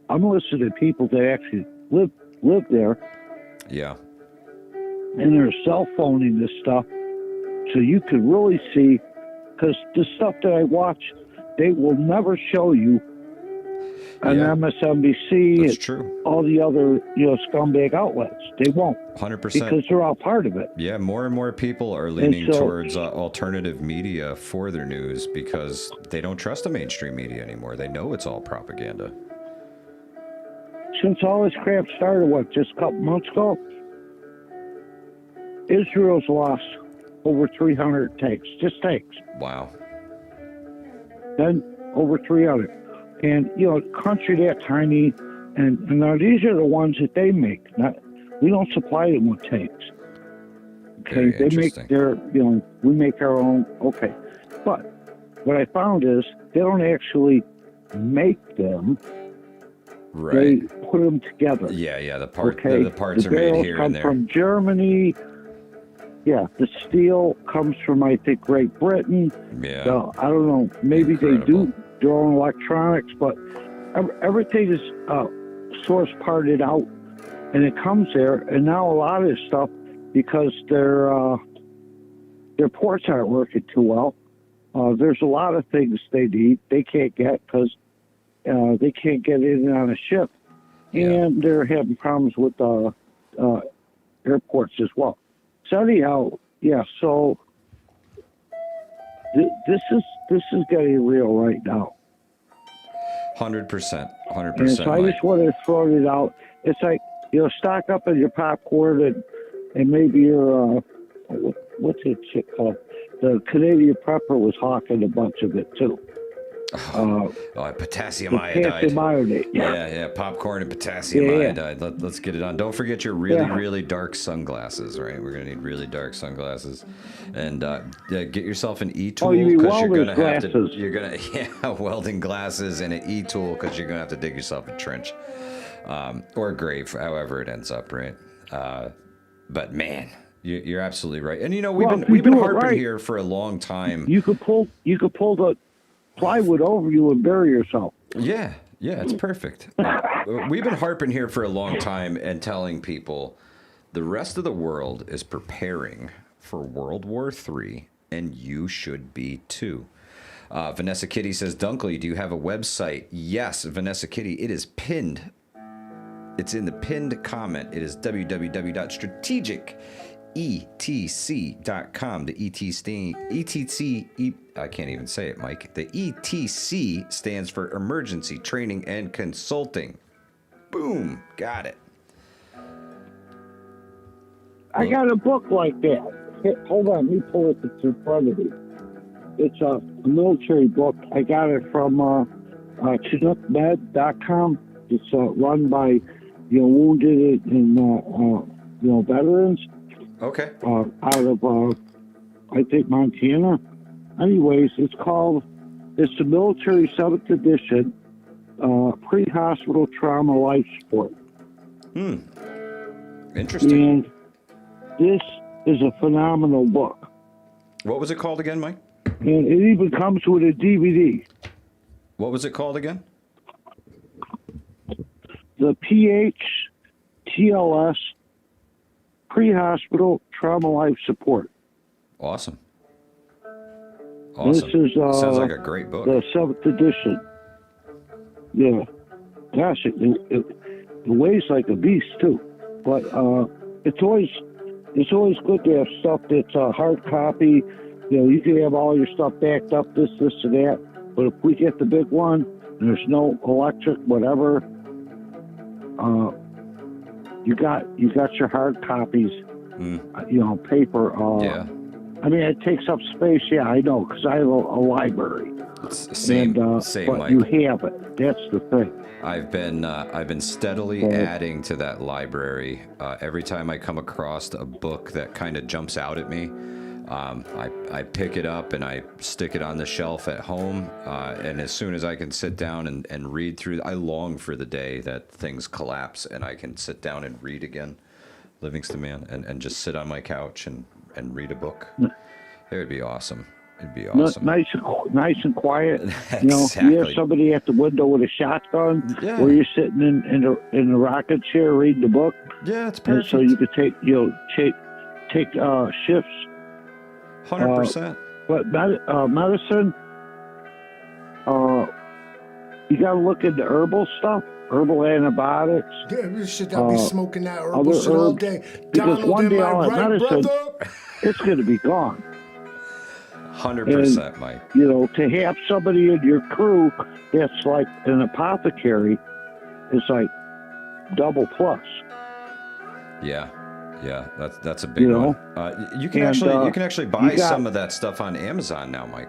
I'm listening to people that actually live there. Yeah. And they're cell phoning this stuff, so you could really see, because the stuff that I watch, they will never show you on MSNBC. That's true. All the other scumbag outlets, they won't. 100%. Because they're all part of it. Yeah, more and more people are leaning towards alternative media for their news because they don't trust the mainstream media anymore. They know it's all propaganda. Since all this crap started, just a couple months ago, Israel's lost over 300 tanks, just tanks. Wow. Then over 300. And, country that tiny, and now these are the ones that they make. We don't supply them with tanks. Okay, they make their, we make our own, okay. But what I found is they don't actually make them. Right. They put them together. Yeah, the parts are made here and there. Come from Germany. Yeah, the steel comes from, I think, Great Britain. Yeah. So, I don't know. Maybe Incredible. They do their own electronics, but everything is source parted out, and it comes there. And now a lot of this stuff, because their ports aren't working too well, there's a lot of things they need they can't get because they can't get in on a ship, and they're having problems with airports as well. So anyhow, so this is getting real right now. 100%. And so I just wanted to throw it out. It's like, stock up on your popcorn and maybe your, what's it shit called? The Canadian Prepper was hawking a bunch of it too. Potassium iodide. Yeah, popcorn and potassium iodide. Let's get it on. Don't forget your really dark sunglasses, right? We're going to need really dark sunglasses. And get yourself an e-tool because you're going to have to, welding glasses and an e-tool because you're going to have to dig yourself a trench or a grave, however it ends up, right? But man, you're absolutely right. And we've been harping here for a long time. You could pull the plywood over you and bury yourself. Yeah, it's perfect. We've been harping here for a long time and telling people the rest of the world is preparing for World War III, and you should be too. Vanessa Kitty says, Dunkley, do you have a website? Yes, Vanessa Kitty, it is pinned. It's in the pinned comment. It is www.strategicetc.com. The I can't even say it, Mike. The ETC stands for Emergency Training and Consulting. Boom. Got it. I got a book like that. Hold on, let me pull it in front of me. it's a military book. I got it from ChinookMed.com. It's run by wounded and veterans Okay. out of I think Montana. Anyways, it's the military 7th edition, pre-hospital trauma life support. Interesting. And this is a phenomenal book. What was it called again, Mike? And it even comes with a DVD. What was it called again? The PHTLS Pre-Hospital Trauma Life Support. Awesome. This is Sounds like a great book. the 7th edition. Yeah. Gosh, it weighs like a beast too. But it's always good to have stuff that's a hard copy. You can have all your stuff backed up, this, and that. But if we get the big one, and there's no electric, whatever, you got your hard copies. Paper. Yeah. I mean, it takes up space. Yeah, I know, because I have a library. It's same, but Mike. you have it. That's the thing. I've been steadily adding to that library. Every time I come across a book that kind of jumps out at me, I pick it up and I stick it on the shelf at home. And as soon as I can sit down and read through, I long for the day that things collapse and I can sit down and read again, Livingston Man, and just sit on my couch and read a book. It would be awesome. It'd be awesome. Nice and quiet. Exactly. You have somebody at the window with a shotgun, Yeah. or you're sitting in a rocking chair reading the book. Yeah, it's And perfect. so you could take shifts. 100%. But medicine, you got to look into herbal stuff, herbal antibiotics. Yeah, this shit, I'll be smoking that herbal other shit all herbs, day. because Donald, one am day I all that right, medicine- brother? It's going to be gone. 100%, Mike. To have somebody in your crew that's like an apothecary is like double plus. Yeah, that's a big one. You can actually buy some of that stuff on Amazon now, Mike.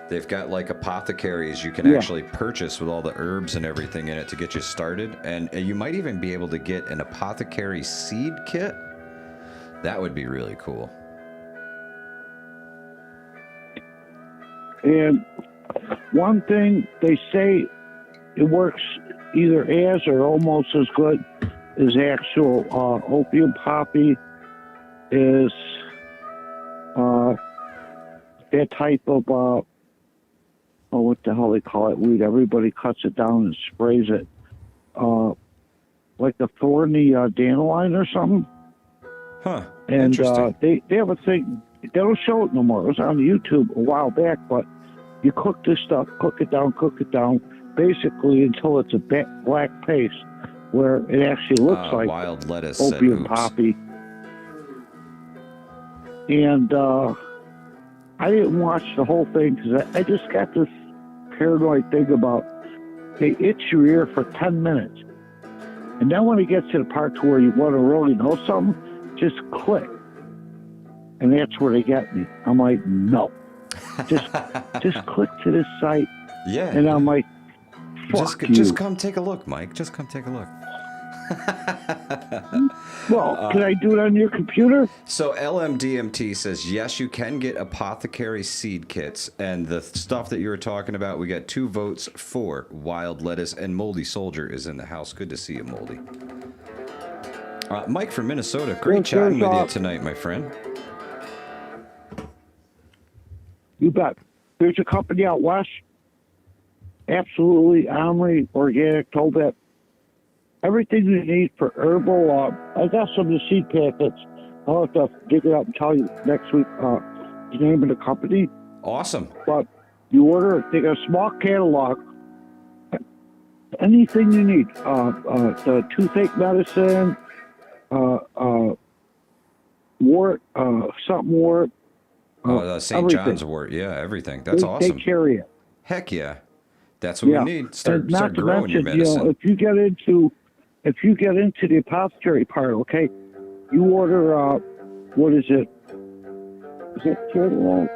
They've got like apothecaries you can actually purchase with all the herbs and everything in it to get you started, and you might even be able to get an apothecary seed kit. That would be really cool. And one thing they say it works either as or almost as good as actual opium poppy is that type of what the hell they call it, weed. Everybody cuts it down and sprays it, like the thorny dandelion or something. Huh. And Interesting. they have a thing. They don't show it no more. It was on YouTube a while back, but you cook this stuff, cook it down, basically until it's a black paste, where it actually looks like wild lettuce. opium poppy. And I didn't watch the whole thing because I just got this paranoid thing about they itch your ear for 10 minutes. And then when it gets to the part to where you want to really know something, just click. And that's where they get me. I'm like, no. Just click to this site. Yeah. And I'm like, fuck you. Just come take a look, Mike. Just come take a look. Well, can I do it on your computer? So LMDMT says, yes, you can get apothecary seed kits. And the stuff that you were talking about, we got 2 votes for wild lettuce, and Moldy Soldier is in the house. Good to see you, Moldy. Mike from Minnesota, great chatting with you tonight, my friend. You bet. There's a company out west. Absolutely Omri, organic, Tobit. Everything you need for herbal. I got some of the seed packets. I'll have to dig it up and tell you next week the name of the company. Awesome. But you order it. They got a small catalog. Anything you need. The toothache medicine, wart, something wart. St. John's wort. Yeah, everything. That's awesome. They carry it. Heck yeah. That's what we need. Start not to growing your mention, medicine. if you get into the apothecary part, okay, you order what is it? Is it catalog?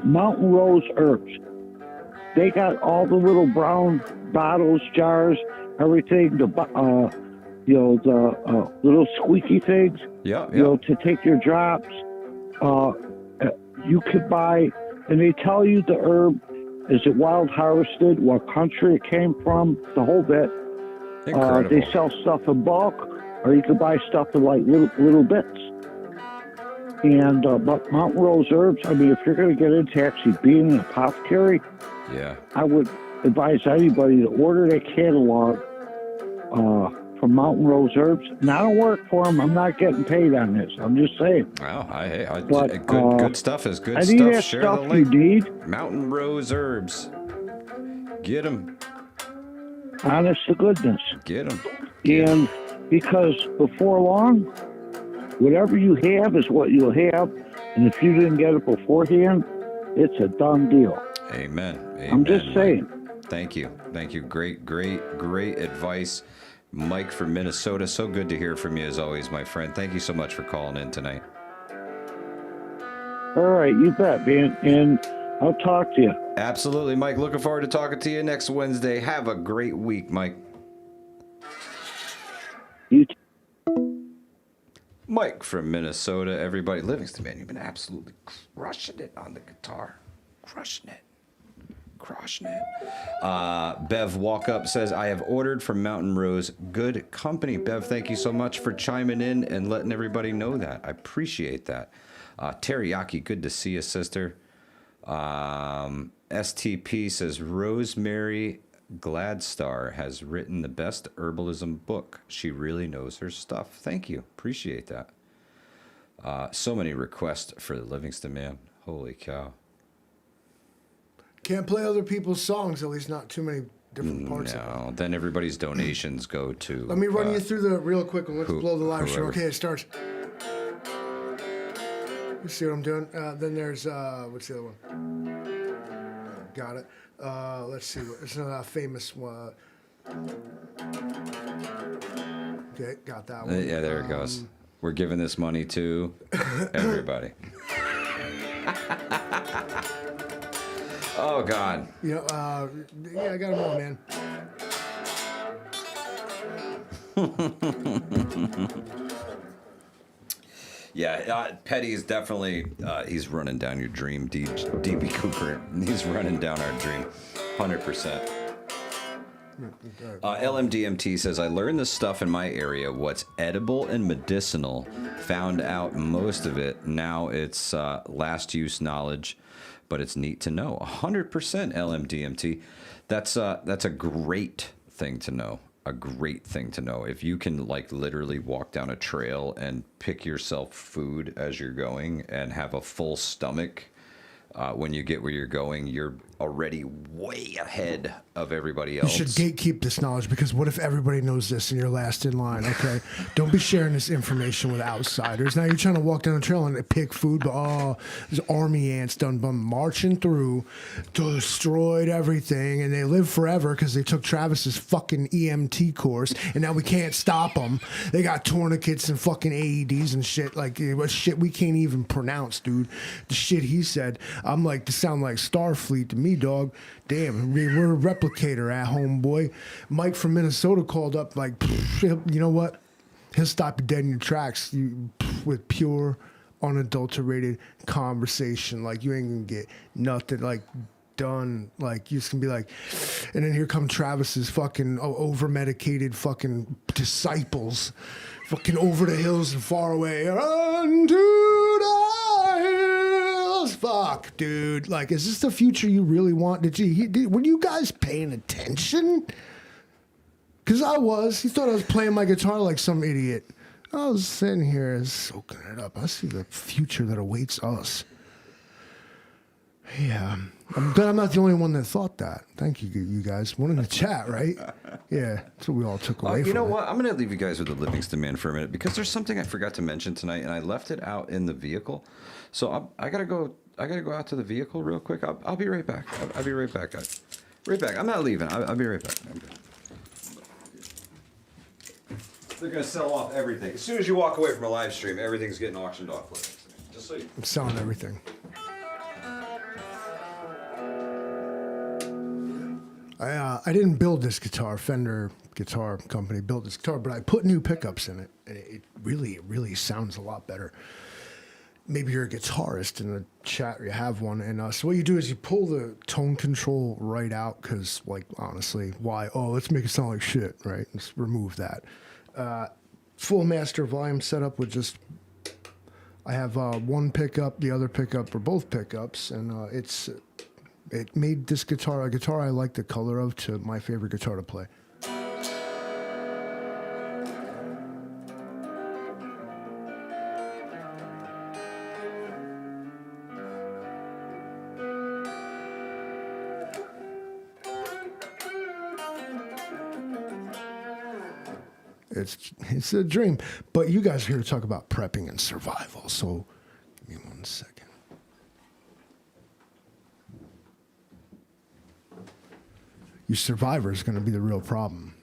Mountain Rose Herbs. They got all the little brown bottles, jars, everything. The little squeaky things. Yeah. To take your drops. You could buy, and they tell you the herb, is it wild harvested, what country it came from, the whole bit. Incredible. They sell stuff in bulk, or you could buy stuff in like little bits. And but Mountain Rose Herbs, I mean, if you're going to get into actually being an apothecary, yeah, I would advise anybody to order that catalog from Mountain Rose Herbs. And I don't work for them. I'm not getting paid on this. I'm just saying. Wow, But, good stuff is good I stuff. need that Share stuff the you link. need. Mountain Rose Herbs. Get them. Honest to goodness. Get them. And because before long, whatever you have is what you'll have. And if you didn't get it beforehand, it's a done deal. Amen. I'm just saying. Thank you. Great advice. Mike from Minnesota. So good to hear from you as always, my friend. Thank you so much for calling in tonight. All right, you bet, man. And I'll talk to you. Absolutely, Mike. Looking forward to talking to you next Wednesday. Have a great week, Mike. You Mike from Minnesota. Everybody, Livingston, man, you've been absolutely crushing it on the guitar. Crushing it. Bev Walk Up says, I have ordered from Mountain Rose. Good company. Bev, thank you so much for chiming in and letting everybody know that. I appreciate that. Teriyaki, good to see you, sister. STP says, Rosemary Gladstar has written the best herbalism book. She really knows her stuff. Thank you. Appreciate that. So many requests for the Livingston, man. Holy cow. Can't play other people's songs, at least not too many different parts of it. No, then everybody's donations go to... Let me run you through the real quick one. Let's blow the live stream. Okay, it starts. You see what I'm doing? Then there's, what's the other one? Got it. Let's see. It's a famous one. Okay, got that one. Yeah, there it goes. We're giving this money to everybody. Oh, God. Yeah, I got them all, man. Yeah, Petty is definitely, he's running down your dream, DB Cooper. He's running down our dream, 100%. LMDMT says, I learned this stuff in my area, what's edible and medicinal, found out most of it. Now it's last use knowledge, but it's neat to know. 100% LMDMT. That's a great thing to know. A great thing to know. If you can like literally walk down a trail and pick yourself food as you're going and have a full stomach when you get where you're going, you're already way ahead of everybody else. You should gatekeep this knowledge, because what if everybody knows this and you're last in line, okay? Don't be sharing this information with outsiders. Now you're trying to walk down the trail and pick food, but there's army ants done marching through, destroyed everything, and they live forever because they took Travis's fucking EMT course, and now we can't stop them. They got tourniquets and fucking AEDs and shit, like shit we can't even pronounce, dude. The shit he said. I'm like, to sound like Starfleet to me, dog. Damn, we're a replicator at home, boy. Mike from Minnesota called up like, you know what? He'll stop you dead in your tracks with pure, unadulterated conversation. Like, you ain't gonna get nothing like done. Like, you're just gonna be like, and then here come Travis's fucking over-medicated fucking disciples, fucking over the hills and far away, unto the hills. Fuck, dude. Like, is this the future you really want? Were you guys paying attention? Because I was. He thought I was playing my guitar like some idiot. I was sitting here soaking it up. I see the future that awaits us. Yeah. I'm glad I'm not the only one that thought that. Thank you, you guys. One in the chat, right? Yeah. That's what we all took away from it. You know what? I'm going to leave you guys with the Livingston Man for a minute, because there's something I forgot to mention tonight, and I left it out in the vehicle. So I gotta go out to the vehicle real quick. I'll be right back. I'll be right back, guys. Right back. I'm not leaving. I'll be right back. They're gonna sell off everything. As soon as you walk away from a live stream, everything's getting auctioned off. Just so you. I'm selling everything. I didn't build this guitar. Fender Guitar Company built this guitar, but I put new pickups in it, and it really sounds a lot better. Maybe you're a guitarist in the chat, or you have one, and so what you do is you pull the tone control right out, because, like, honestly, why? Oh, let's make it sound like shit, right? Let's remove that. Full master volume setup with just, I have one pickup, the other pickup, or both pickups, and it made this guitar, a guitar I like the color of, to my favorite guitar to play. It's a dream. But you guys are here to talk about prepping and survival, so give me 1 second. You survivors going to be the real problem.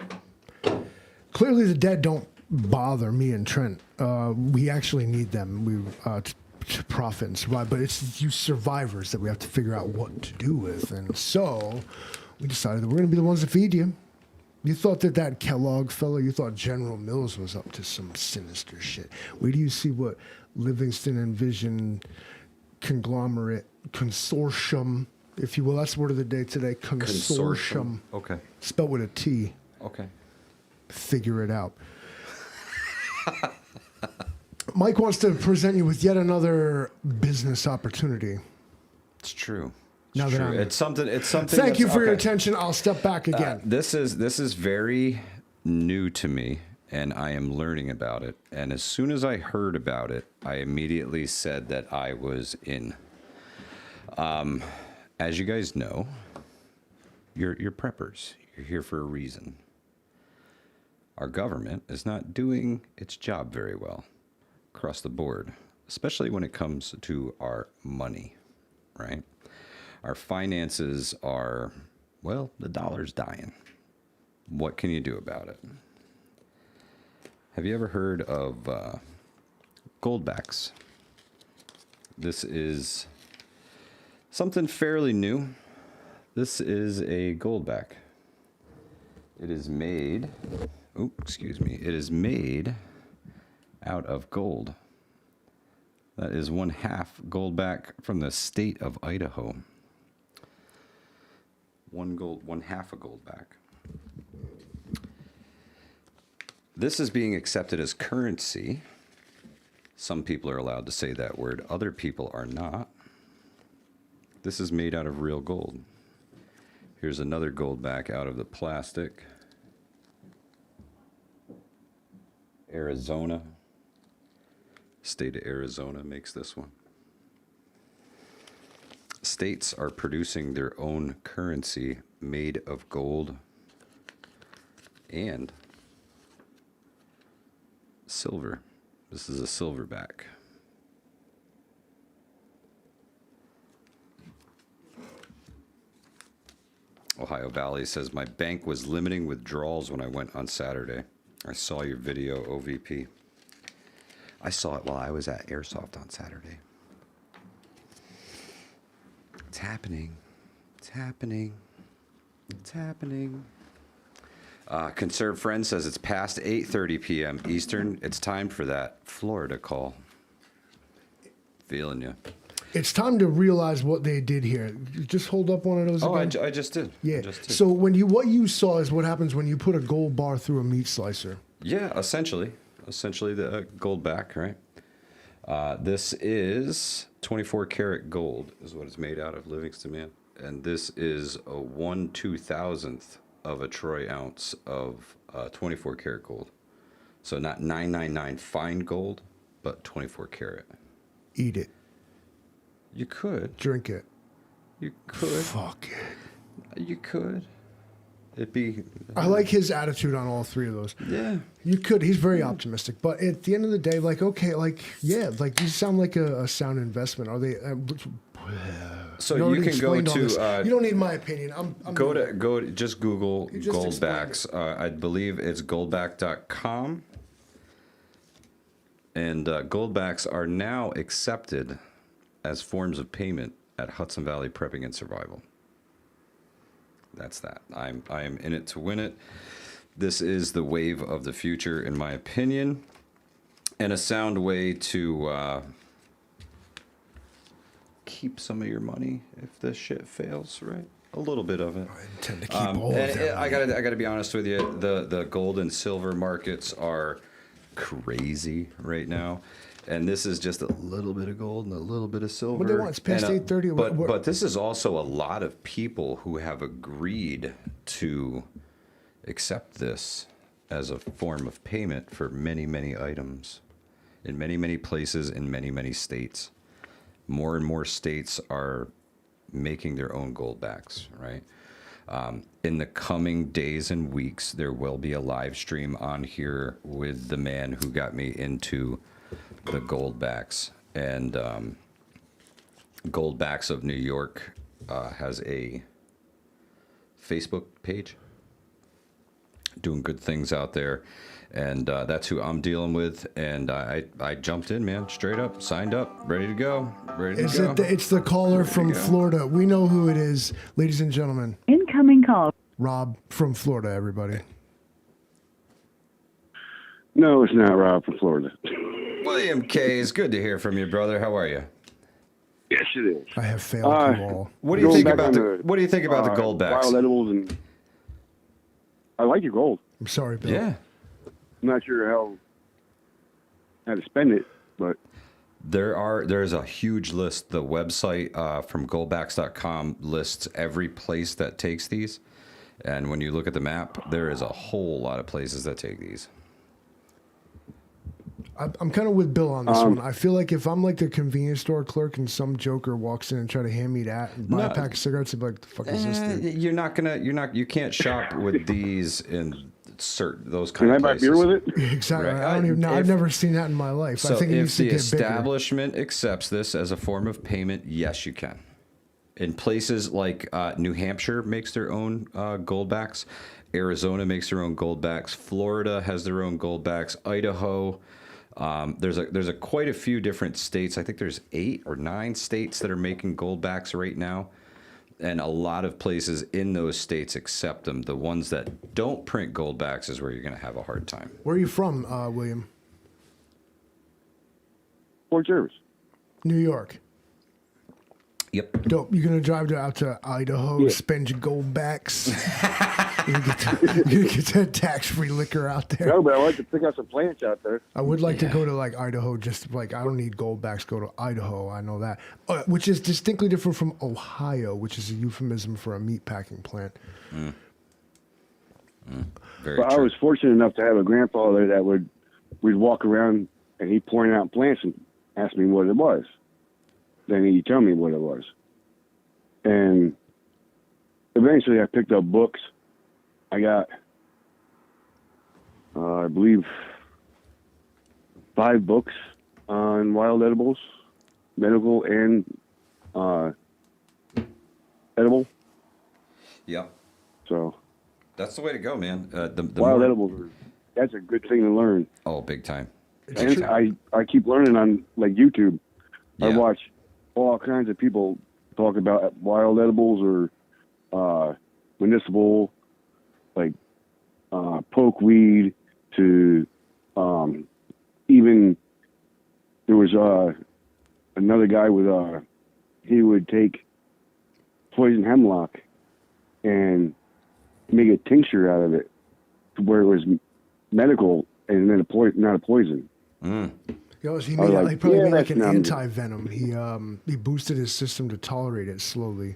Clearly the dead don't bother me and Trent. We actually need them to profit and survive, but it's you survivors that we have to figure out what to do with. And so we decided that we're going to be the ones that feed you. You thought that Kellogg fellow, you thought General Mills was up to some sinister shit. Wait till you see what Livingston and Vision conglomerate, consortium, if you will. That's the word of the day today, consortium. Okay. Spelled with a T. Okay. Figure it out. Mike wants to present you with yet another business opportunity. It's true. Now that It's something. Thank you for your attention. I'll step back again. This is very new to me, and I am learning about it. And as soon as I heard about it, I immediately said that I was in. As you guys know, you're preppers. You're here for a reason. Our government is not doing its job very well across the board, especially when it comes to our money, right? Our finances are, well, the dollar's dying. What can you do about it? Have you ever heard of goldbacks? This is something fairly new. This is a goldback. It is made, it is made out of gold. That is 1/2 goldback from the state of Idaho. 1/2 a goldback. This is being accepted as currency. Some people are allowed to say that word. Other people are not. This is made out of real gold. Here's another goldback out of the plastic. Arizona. State of Arizona makes this one. States are producing their own currency made of gold and silver. This is a silverback. Ohio Valley says, my bank was limiting withdrawals when I went on Saturday. I saw your video, OVP. I saw it while I was at Airsoft on Saturday. It's happening. It's happening. It's happening. Conserve Friend says it's past 8:30 p.m. Eastern. It's time for that Florida call. Feeling you. It's time to realize what they did here. Just hold up one of those again. I just did. Yeah. I just did. So what you saw is what happens when you put a gold bar through a meat slicer. Yeah, essentially the gold back, right? This is 24 karat gold is what it's made out of, Livingston Man. And this is a 1/2000th of a troy ounce of 24 karat gold. So not 999 fine gold, but 24 karat. Eat it. You could. Drink it. You could. Fuck it. You could. It'd be. I like his attitude on all three of those. Yeah. You could. He's very optimistic. But at the end of the day, like, okay, like, yeah, like, you sound like a sound investment. Are they? So you can go to. You don't need my opinion. Go to just Google You just goldbacks. I believe it's goldback.com. And goldbacks are now accepted as forms of payment at Hudson Valley Prepping and Survival. That's that. I am in it to win it. This is the wave of the future, in my opinion, and a sound way to keep some of your money if this shit fails, right? A little bit of it. I intend to keep all of that. I gotta be honest with you. The gold and silver markets are crazy right now, and this is just a little bit of gold and a little bit of silver. What do they want? It's past And, 8:30. But this is also a lot of people who have agreed to accept this as a form of payment for many items in many places in many states. More and more states are making their own gold backs, right? In the coming days and weeks, there will be a live stream on here with the man who got me into the gold backs. And Gold Backs of New York has a Facebook page doing good things out there. And that's who I'm dealing with. And I jumped in, man, straight up, signed up, ready to go. It's the caller from Florida. We know who it is, ladies and gentlemen. Incoming call. Rob from Florida, everybody. No, it's not Rob from Florida. William K, it's good to hear from you, brother. How are you? Yes, it is. I have failed you all. What do you Going think back about on the gold backs? Wild edibles, and I like your gold. I'm sorry, Bill. Yeah. I'm not sure how to spend it, but There's a huge list. The website from goldbacks.com lists every place that takes these. And when you look at the map, there is a whole lot of places that take these. I'm kind of with Bill on this one. I feel like if I'm like the convenience store clerk and some joker walks in and try to hand me that and buy a pack of cigarettes, I'd be like, the fuck is this dude? You can't shop with these in certain those kind can of I buy places. beer with it? Exactly. Right. I don't even know. I've never seen that in my life. So I think it if needs to the get bigger. establishment accepts this as a form of payment, yes, you can. In places like New Hampshire makes their own gold backs, Arizona makes their own gold backs, Florida has their own gold backs, Idaho. There's a quite a few different states. I think there's 8 or 9 states that are making gold backs right now. And a lot of places in those states accept them. The ones that don't print gold backs is where you're going to have a hard time. Where are you from, William? Fort Jervis. New York. Yep. Dope. You're going to drive out to Idaho, spend your gold backs. You're going to get that tax-free liquor out there. No, but I like to pick out some plants out there. I would like to go to like Idaho, just like I don't need gold backs. Go to Idaho, I know that, which is distinctly different from Ohio, which is a euphemism for a meat packing plant. Very But true. I was fortunate enough to have a grandfather that we'd walk around and he pointed out plants and asked me what it was. Then he'd tell me what it was. And eventually I picked up books. I got, I believe, 5 books on wild edibles, medical and edible. Yep. So That's the way to go, man. The wild more- edibles, that's a good thing to learn. Oh, big time. And I keep learning on like YouTube. I Yeah. watch all kinds of people talk about wild edibles or municipal, like poke weed to even there was another guy with he would take poison hemlock and make a tincture out of it where it was medical and then not a poison. He like, probably yeah, made like that's an not- anti-venom. He boosted his system to tolerate it slowly.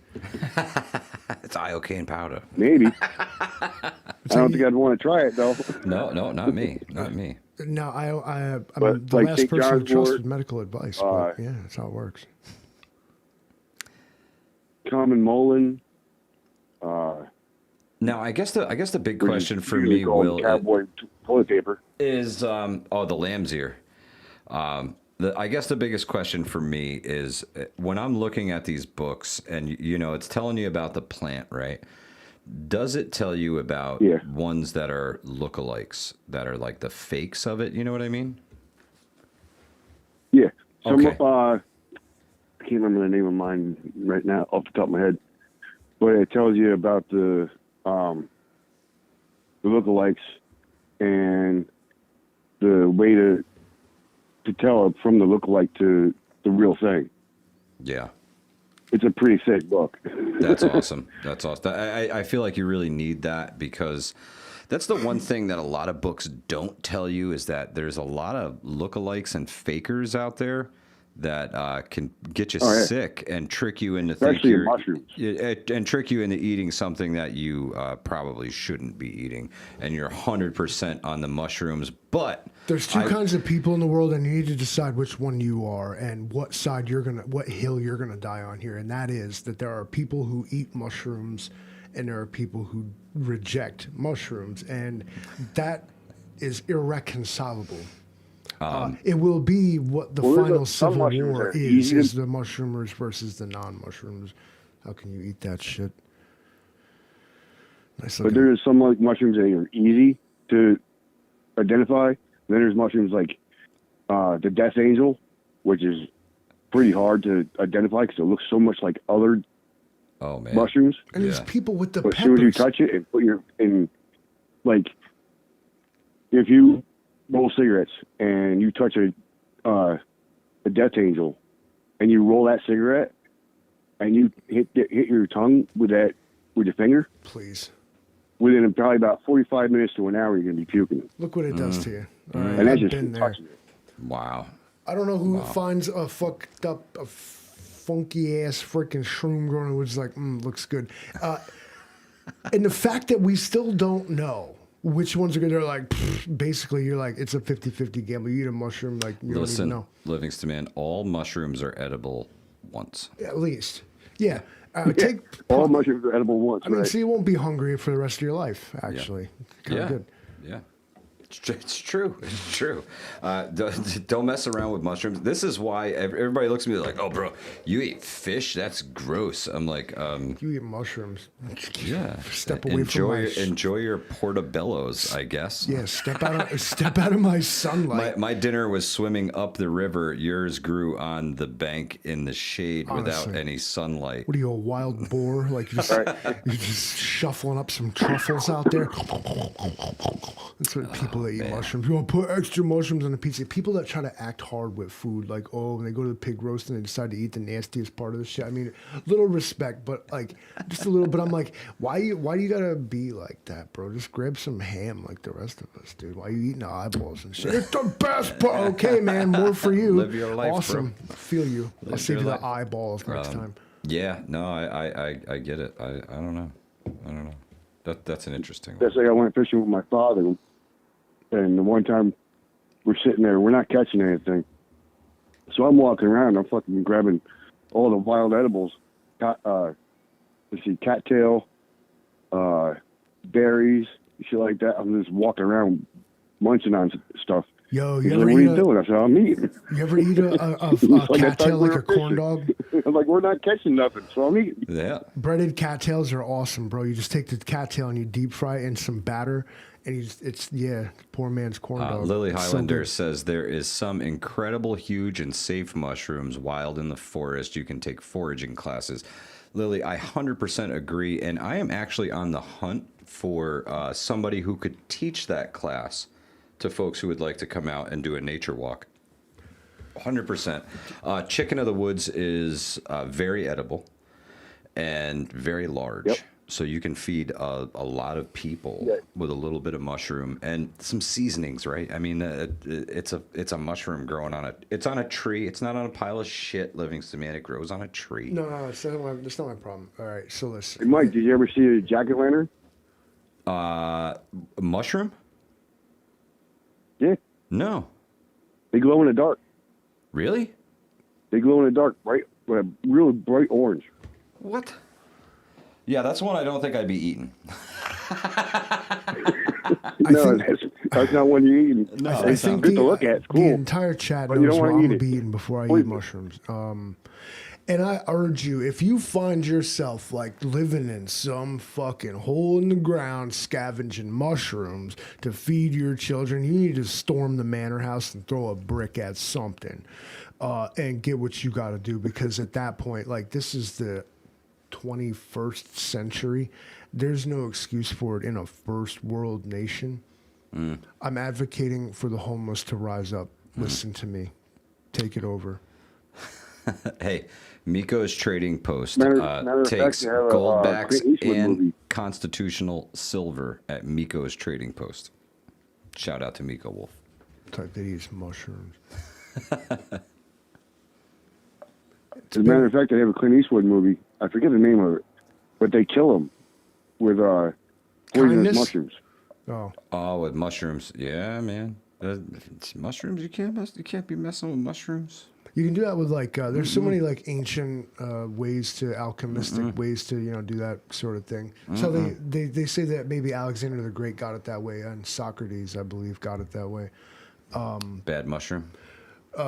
It's iocane powder. Maybe. I don't think I'd want to try it though. No, not me. Not me. No, I'm But, the like, last St. person to John's trust wort, with medical advice. But yeah, that's how it works. Common Mullen. Now, I guess the big which is question for usually me, called Will, cowboy toilet paper. is the lamb's ear. I guess the biggest question for me is when I'm looking at these books and it's telling you about the plant, right? Does it tell you about ones that are lookalikes, that are like the fakes of it? You know what I mean? Yeah. Some, Okay. I can't remember the name of mine right now off the top of my head. but it tells you about the lookalikes and the way to tell it from the lookalike to the real thing. Yeah. It's a pretty sick book. That's awesome. That's awesome. I feel like you really need that, because that's the one thing that a lot of books don't tell you, is that there's a lot of lookalikes and fakers out there that can get you sick and trick you into Especially thinking mushrooms. and trick you into eating something that you probably shouldn't be eating, and you're 100% on the mushrooms. But there's two kinds of people in the world, and you need to decide which one you are and what side what hill you're gonna die on here. And that is that there are people who eat mushrooms, and there are people who reject mushrooms, and that is irreconcilable. It will be what the final civil war is the mushroomers versus the non-mushrooms. How can you eat that shit? But there's some like mushrooms that are easy to identify. Then there's mushrooms like the Death Angel, which is pretty hard to identify because it looks so much like other mushrooms. And there's people with the but peppers. As soon as you touch it and put like, if you roll cigarettes and you touch a Death Angel and you roll that cigarette and you hit your tongue with your finger, please. Within probably about 45 minutes to an hour, you're going to be puking. Look what it does to you. All right, and that's I've just been there. touching it. Wow. I don't know who finds a fucked up, a funky ass freaking shroom growing, which is like, looks good. And the fact that we still don't know which ones are good, they're like, basically, you're like, it's a 50-50 gamble. You eat a mushroom, like, you don't even know. Livingston, man, all mushrooms are edible once. At least. Yeah. All mushrooms are edible once. I mean, so you won't be hungry for the rest of your life, actually. Kind of good. Yeah. It's true. It's true. Don't mess around with mushrooms. This is why everybody looks at me like, "Oh, bro, you eat fish? That's gross." I'm like, you eat mushrooms. Yeah. Step away from my... Enjoy your portobellos, I guess. Yeah, step out of my sunlight. My dinner was swimming up the river. Yours grew on the bank in the shade without any sunlight. What are you, a wild boar? Like you're just shuffling up some truffles out there. That's what people that eat mushrooms. You want to put extra mushrooms on the pizza. People that try to act hard with food, like, when they go to the pig roast and they decide to eat the nastiest part of the shit. I mean, little respect, but like just a little. But I'm like, why do you gotta be like that, bro? Just grab some ham like the rest of us, dude. Why are you eating the eyeballs and shit? It's the best part. Okay, man, more for you. Live your life, awesome. bro. I feel you. I'll save you the eyeballs next time. Yeah, no, I get it. I don't know. That's an interesting one. That's like I went fishing with my father, and the one time we're sitting there, we're not catching anything. So I'm walking around, I'm fucking grabbing all the wild edibles. Cattail, berries, shit like that. I'm just walking around munching on stuff. Yo, He's like, what are you doing? I said, I'm eating. You ever eat a cattail like a corn dog? I'm like, we're not catching nothing, so I'm eating. Yeah. Breaded cattails are awesome, bro. You just take the cattail and you deep fry it in some batter, and it's poor man's corn dog. Lily Highlander says there is some incredible, huge, and safe mushrooms wild in the forest. You can take foraging classes. Lily, I 100% agree, and I am actually on the hunt for somebody who could teach that class to folks who would like to come out and do a nature walk. 100%. Chicken of the woods is very edible and very large. Yep. So you can feed a lot of people with a little bit of mushroom and some seasonings, right? I mean, it's a mushroom growing on it's on a tree. It's not on a pile of shit, Livingston, man. It grows on a tree. No, that's not my problem. All right, so listen. Hey, Mike, did you ever see a jack-o'-lantern? Mushroom? Yeah. No. They glow in the dark. Really? They glow in the dark, real bright orange. What? Yeah, that's one I don't think I'd be eating. No, that's not one you're eating. No, I think good to look at. It's cool. the entire chat But you knows don't what wanna I'm eat going to it. be eating before I eat mushrooms. And I urge you, if you find yourself like living in some fucking hole in the ground scavenging mushrooms to feed your children, you need to storm the manor house and throw a brick at something and get what you got to do, because at that point, like, this is the 21st century. There's no excuse for it in a first world nation. I'm advocating for the homeless to rise up. Listen to me. Take it over. Hey, Miko's Trading Post matter of fact, takes they have a, goldbacks Clint Eastwood and movie. constitutional silver at Miko's Trading Post. Shout out to Miko Wolf. Type that he eats mushrooms. As a matter of fact, they have a Clint Eastwood movie. I forget the name of it, but they kill him with poisonous Kindness? mushrooms. Oh, Oh, with mushrooms. Yeah, man. It's mushrooms. You can't be messing with mushrooms. you can do that with like. There's so many like ancient ways to alchemistic ways to do that sort of thing. So they say that maybe Alexander the Great got it that way, and Socrates, I believe, got it that way. Bad mushroom.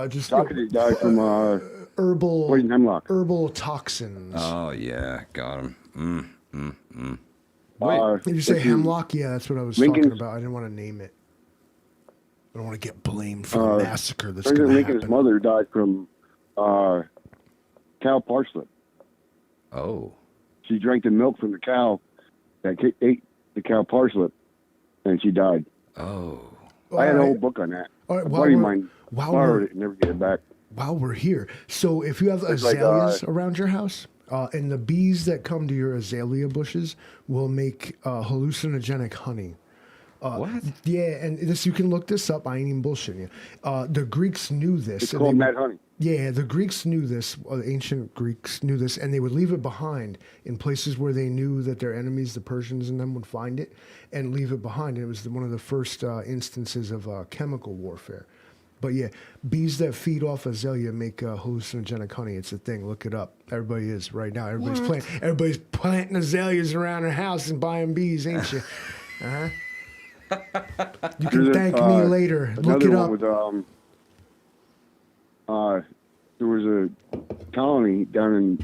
Just Socrates died from herbal poison hemlock. herbal toxins. Oh yeah, got him. Did you say let's see. hemlock? Yeah, that's what I was Lincoln's- talking about. I didn't want to name it. I don't want to get blamed for the massacre that's President going to Lincoln's happen. mother died from cow parslip. Oh, She drank the milk from the cow that ate the cow parslip, and she died. oh. I had a All whole right. book on that. All right, A while buddy of we're- mine while borrowed we're- it and never get it back. While we're here, so if you have It's like, azaleas around your house, and the bees that come to your azalea bushes will make hallucinogenic honey. What? Yeah, and this you can look this up. I ain't even bullshitting you. The Greeks knew this. It's and called they Mad would- Honey. Yeah, the Greeks knew this. Ancient Greeks knew this, and they would leave it behind in places where they knew that their enemies, the Persians and them, would find it, and leave it behind. And it was one of the first instances of chemical warfare. But yeah, bees that feed off azalea make hallucinogenic honey. It's a thing. Look it up. Everybody is right now. Everybody's planting azaleas around their house and buying bees, ain't you? Uh-huh. You can There's thank me later. Look Another it one up. with there was a colony down in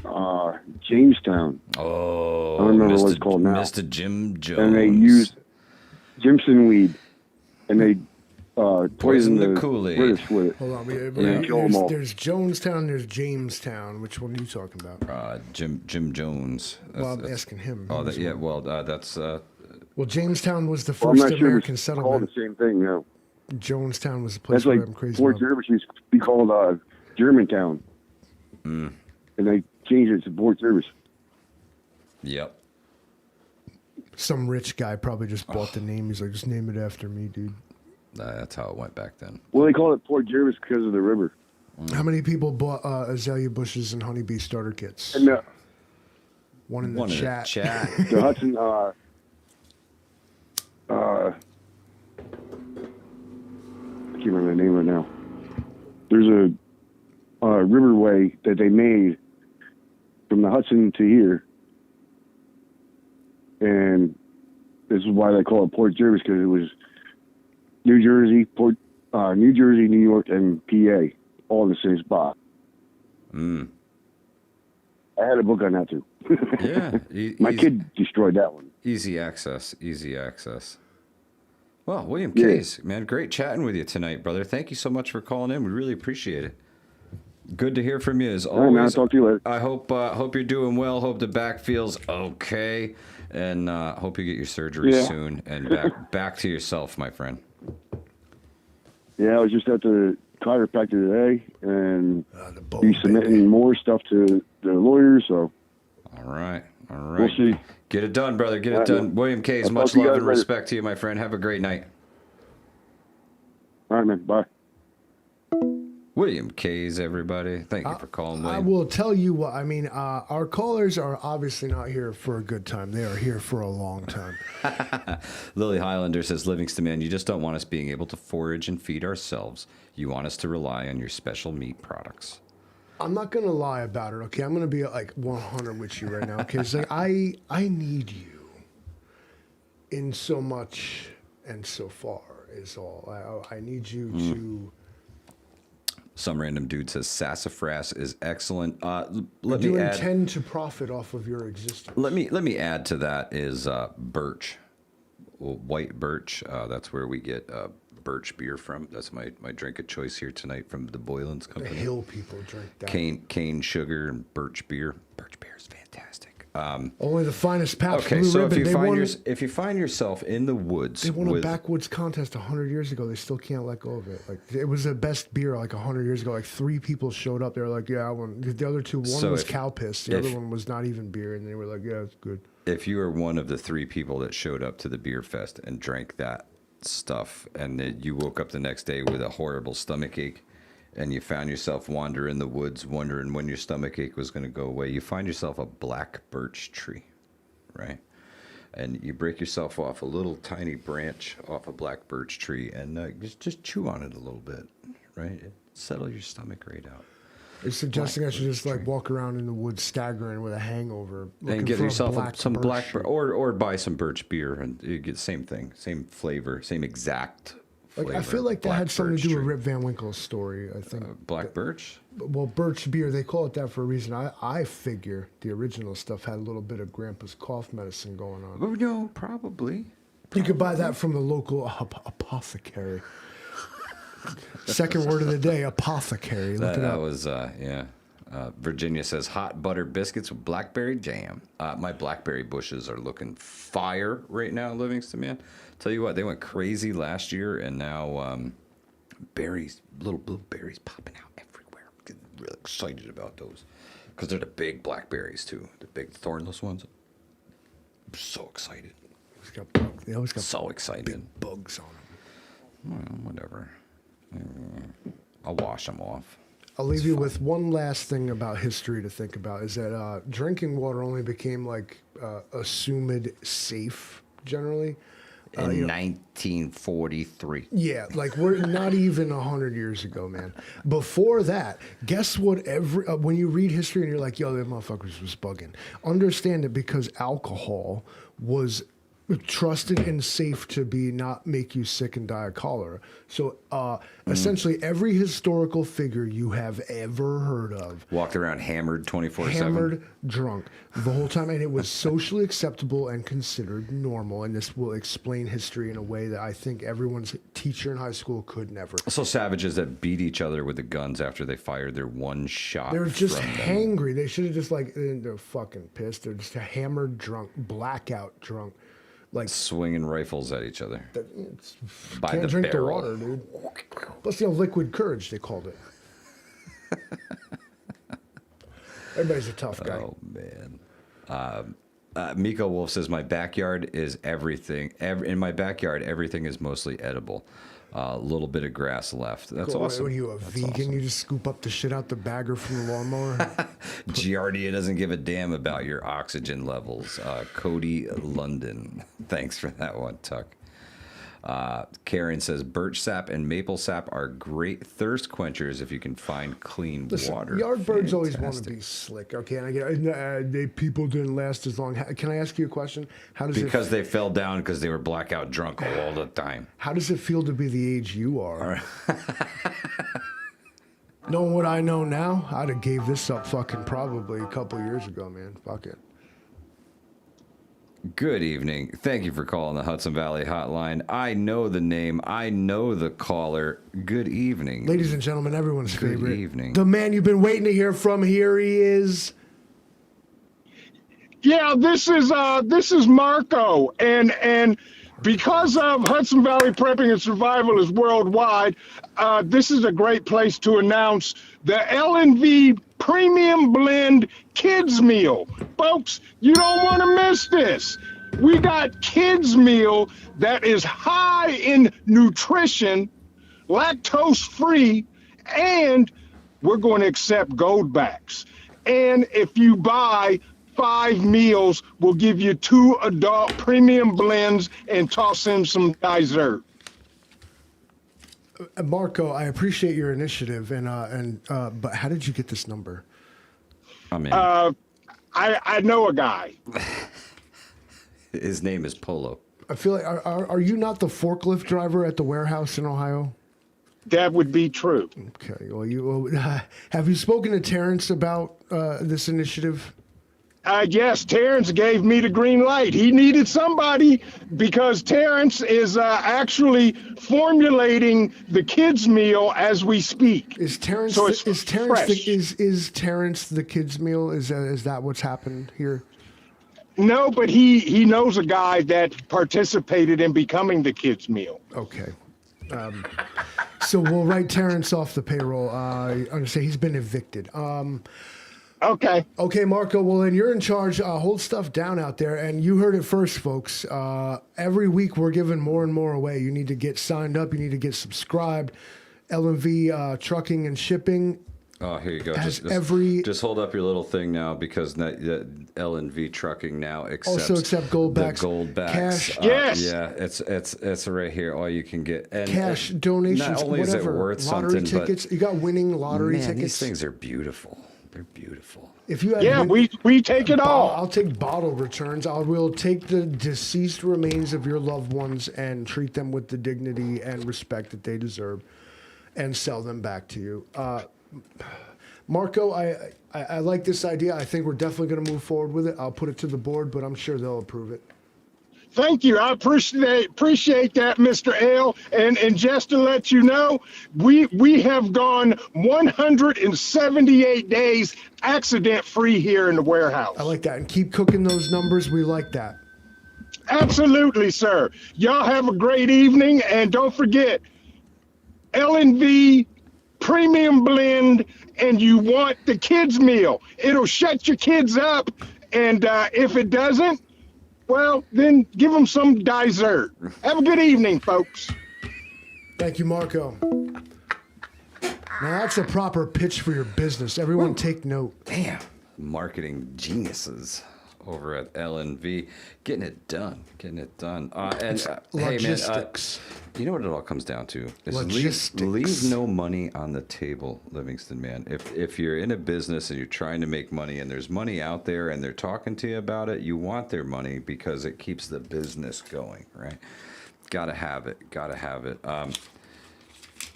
Jamestown, Oh, I don't remember what it's called now. Mr. Jim Jones. and they used Jimson weed, and they poisoned the the Kool-Aid. British with it. Hold on. Yeah. Kill 'em all. There's Jonestown. There's Jamestown. Which one are you talking about? Jim Jones. Well, I'm asking him. Oh, that's Well, Jamestown was the Well, I'm first not sure American if it's called settlement. the same thing. No, Jonestown was the place that's where like I'm crazy Fort about. Jervis used to be called Germantown, and they changed it to Fort Jervis. Yep. Some rich guy probably just bought the name. He's like, just name it after me, dude. That's how it went back then. Well, they call it Fort Jervis because of the river. How many people bought azalea bushes and honeybee starter kits? And One in the One in the chat. chat. the Hudson, I can't remember the name of it now. There's a riverway that they made from the Hudson to here, and this is why they call it Port Jervis, because it was New Jersey, New Jersey, New York, and PA all in the same spot. I had a book on that too. Yeah. My kid destroyed that one. Easy access. Easy access. Well, William Yeah. Case, man, great chatting with you tonight, brother. Thank you so much for calling in. We really appreciate it. Good to hear from you as All right, man. I'll always. talk to you later. I hope you're doing well. Hope the back feels okay, and hope you get your surgery Yeah. soon and back to yourself, my friend. Yeah, I was just at the chiropractor today, and The bone, he's submitting more stuff to the lawyers, so All right. we'll see. Get it done, brother. Get it All right, done. man. William Case, I'll much talk to you love guys and later. respect to you, my friend. Have a great night. All right, man. Bye. William Case, everybody. Thank you for calling, I William. will tell you what, I mean, our callers are obviously not here for a good time. They are here for a long time. Lily Highlander says, Livingston, man, you just don't want us being able to forage and feed ourselves. You want us to rely on your special meat products. I'm not going to lie about it, okay? I'm going to be like 100 with you right now, okay? It's like, I need you in so much and so far is all. I need you to... Some random dude says sassafras is excellent. Let do me add. intend to profit off of your existence. Let me add to that is birch, white birch. That's where we get birch beer from. That's my drink of choice here tonight from the Boylan's The Company. hill people drink that. Cane sugar and birch beer. Birch beer is fantastic. Only the finest Pabst Okay, Blue so Ribbon. if you find yourself in the woods, They won a with, backwoods contest 100 years ago. They still can't let go of it. Like it was the best beer like 100 years ago. Like 3 people showed up. They were like, "Yeah, I won." The other 2, one So was if- cow piss. The other one was not even beer, and they were like, "Yeah, it's good." if you were one of the 3 people that showed up to the beer fest and drank that stuff, and then you woke up the next day with a horrible stomach ache, and you found yourself wandering in the woods, wondering when your stomach ache was going to go away, you find yourself a black birch tree, right? And you break yourself off a little tiny branch off a black birch tree, and just chew on it a little bit, right? Settle your stomach right out. They're suggesting I should just like walk around in the woods staggering with a hangover. And get yourself some black tree. or buy some birch beer, and you get the same thing, same flavor, same exact flavor. Like I feel like that Black had something to birch do with tree. Rip Van Winkle's story. I think. Black birch. Well, birch beer, they call it that for a reason. I figure the original stuff had a little bit of Grandpa's cough medicine going on. Oh, no, probably. You could buy that from the local apothecary. Second word of the day, apothecary. Look it That up. was yeah. Virginia says hot butter biscuits with blackberry jam. My blackberry bushes are looking fire right now, Livingston, man. Tell you what, they went crazy last year, and now berries, little blue berries popping out everywhere. I'm getting really excited about those because they're the big blackberries too, the big thornless ones. I'm so excited, They always got so excited. big bugs on them. Well, whatever. I'll wash them off. I'll leave you with one last thing about history to think about is that drinking water only became like assumed safe generally. In 1943. Yeah, like we're not even 100 years ago, man. Before that, guess what? When you read history and you're like, yo, that motherfuckers was bugging. Understand it because alcohol was trusted and safe to be not make you sick and die of cholera. So essentially every historical figure you have ever heard of Walked around hammered 24/7. hammered drunk the whole time, and it was socially acceptable and considered normal. And this will explain history in a way that I think everyone's teacher in high school could never. Also, savages that beat each other with the guns after they fired their one shot. They were just from them. hangry. They should have just they're fucking pissed. They're just hammered drunk, blackout drunk. Like swinging rifles at each other. By can't the drink barrel. the water, dude. Plus, liquid courage, they called it. Everybody's a tough guy. Oh man. Miko Wolf says my backyard is everything. In my backyard, everything is mostly edible. A little bit of grass left. That's Cool. awesome. What are you, a vegan? awesome. You just scoop up the shit out the bagger from the lawnmower? Giardia doesn't give a damn about your oxygen levels. Cody London. Thanks for that one, Tuck. Karen says birch sap and maple sap are great thirst quenchers if you can find clean Listen, water. Yardbirds always want to Fantastic. be slick. Okay, and I get people didn't last as long. Can I ask you a question? How does Because they fell down because they were blackout drunk all the time. How does it feel to be the age you are? Knowing what I know now, I'd have gave this up fucking probably a couple years ago, man. Fuck it. Good evening. Thank you for calling the Hudson Valley Hotline. I know the name. I know the caller. Good evening. Ladies and gentlemen, everyone's Good favorite. evening. The man you've been waiting to hear from. Here he is. Yeah, this is Marco, and because of Hudson Valley Prepping and Survival is worldwide, this is a great place to announce the L&V Premium Blend Kids Meal. Folks, you don't want to miss this. We got Kids Meal that is high in nutrition, lactose-free, and we're going to accept gold backs. And if you buy 5 meals, we'll give you 2 adult premium blends and toss in some dessert. Marco, I appreciate your initiative, but how did you get this number? I'm in. I know a guy. His name is Polo. I feel like are you not the forklift driver at the warehouse in Ohio? That would be true. Okay. Well, have you spoken to Terrence about this initiative? Yes, Terrence gave me the green light. He needed somebody because Terrence is actually formulating the kids' meal as we speak. Is Terrence So it's is Terrence fresh. is Terrence the kids' meal? Is that what's happened here? No, but he knows a guy that participated in becoming the kids' meal. Okay. So we'll write Terrence off the payroll. I understand he's been evicted. Okay. Okay, Marco. Well, then you're in charge. Hold stuff down out there. And you heard it first, folks. Every week we're giving more and more away. You need to get signed up. You need to get subscribed. LMV Trucking and Shipping. Oh, here you go. Just hold up your little thing now because L&V Trucking now also accept gold backs. The gold backs. Cash. Yes. Yeah, it's right here. All you can get. And cash donations. Not only whatever. is it worth lottery something, tickets. but You got winning lottery man, tickets. these things are beautiful. They're beautiful. If you have we take it all. I'll take bottle returns. I will take the deceased remains of your loved ones and treat them with the dignity and respect that they deserve, and sell them back to you. Marco, I like this idea. I think we're definitely going to move forward with it. I'll put it to the board, but I'm sure they'll approve it. Thank you. I appreciate that, Mr. L. And just to let you know, we have gone 178 days accident free here in the warehouse. I like that. And keep cooking those numbers. We like that. Absolutely, sir. Y'all have a great evening, and don't forget L&V Premium Blend, and you want the kids meal. It'll shut your kids up, and if it doesn't, well, then give them some dessert. Have a good evening, folks. Thank you, Marco. Now that's a proper pitch for your business. Everyone take note. Damn. Marketing geniuses over at L&V. Getting it done. And hey, man, you know what it all comes down to? Is leave no money on the table, Livingston, man. If you're in a business and you're trying to make money and there's money out there and they're talking to you about it, you want their money because it keeps the business going, right? Gotta have it.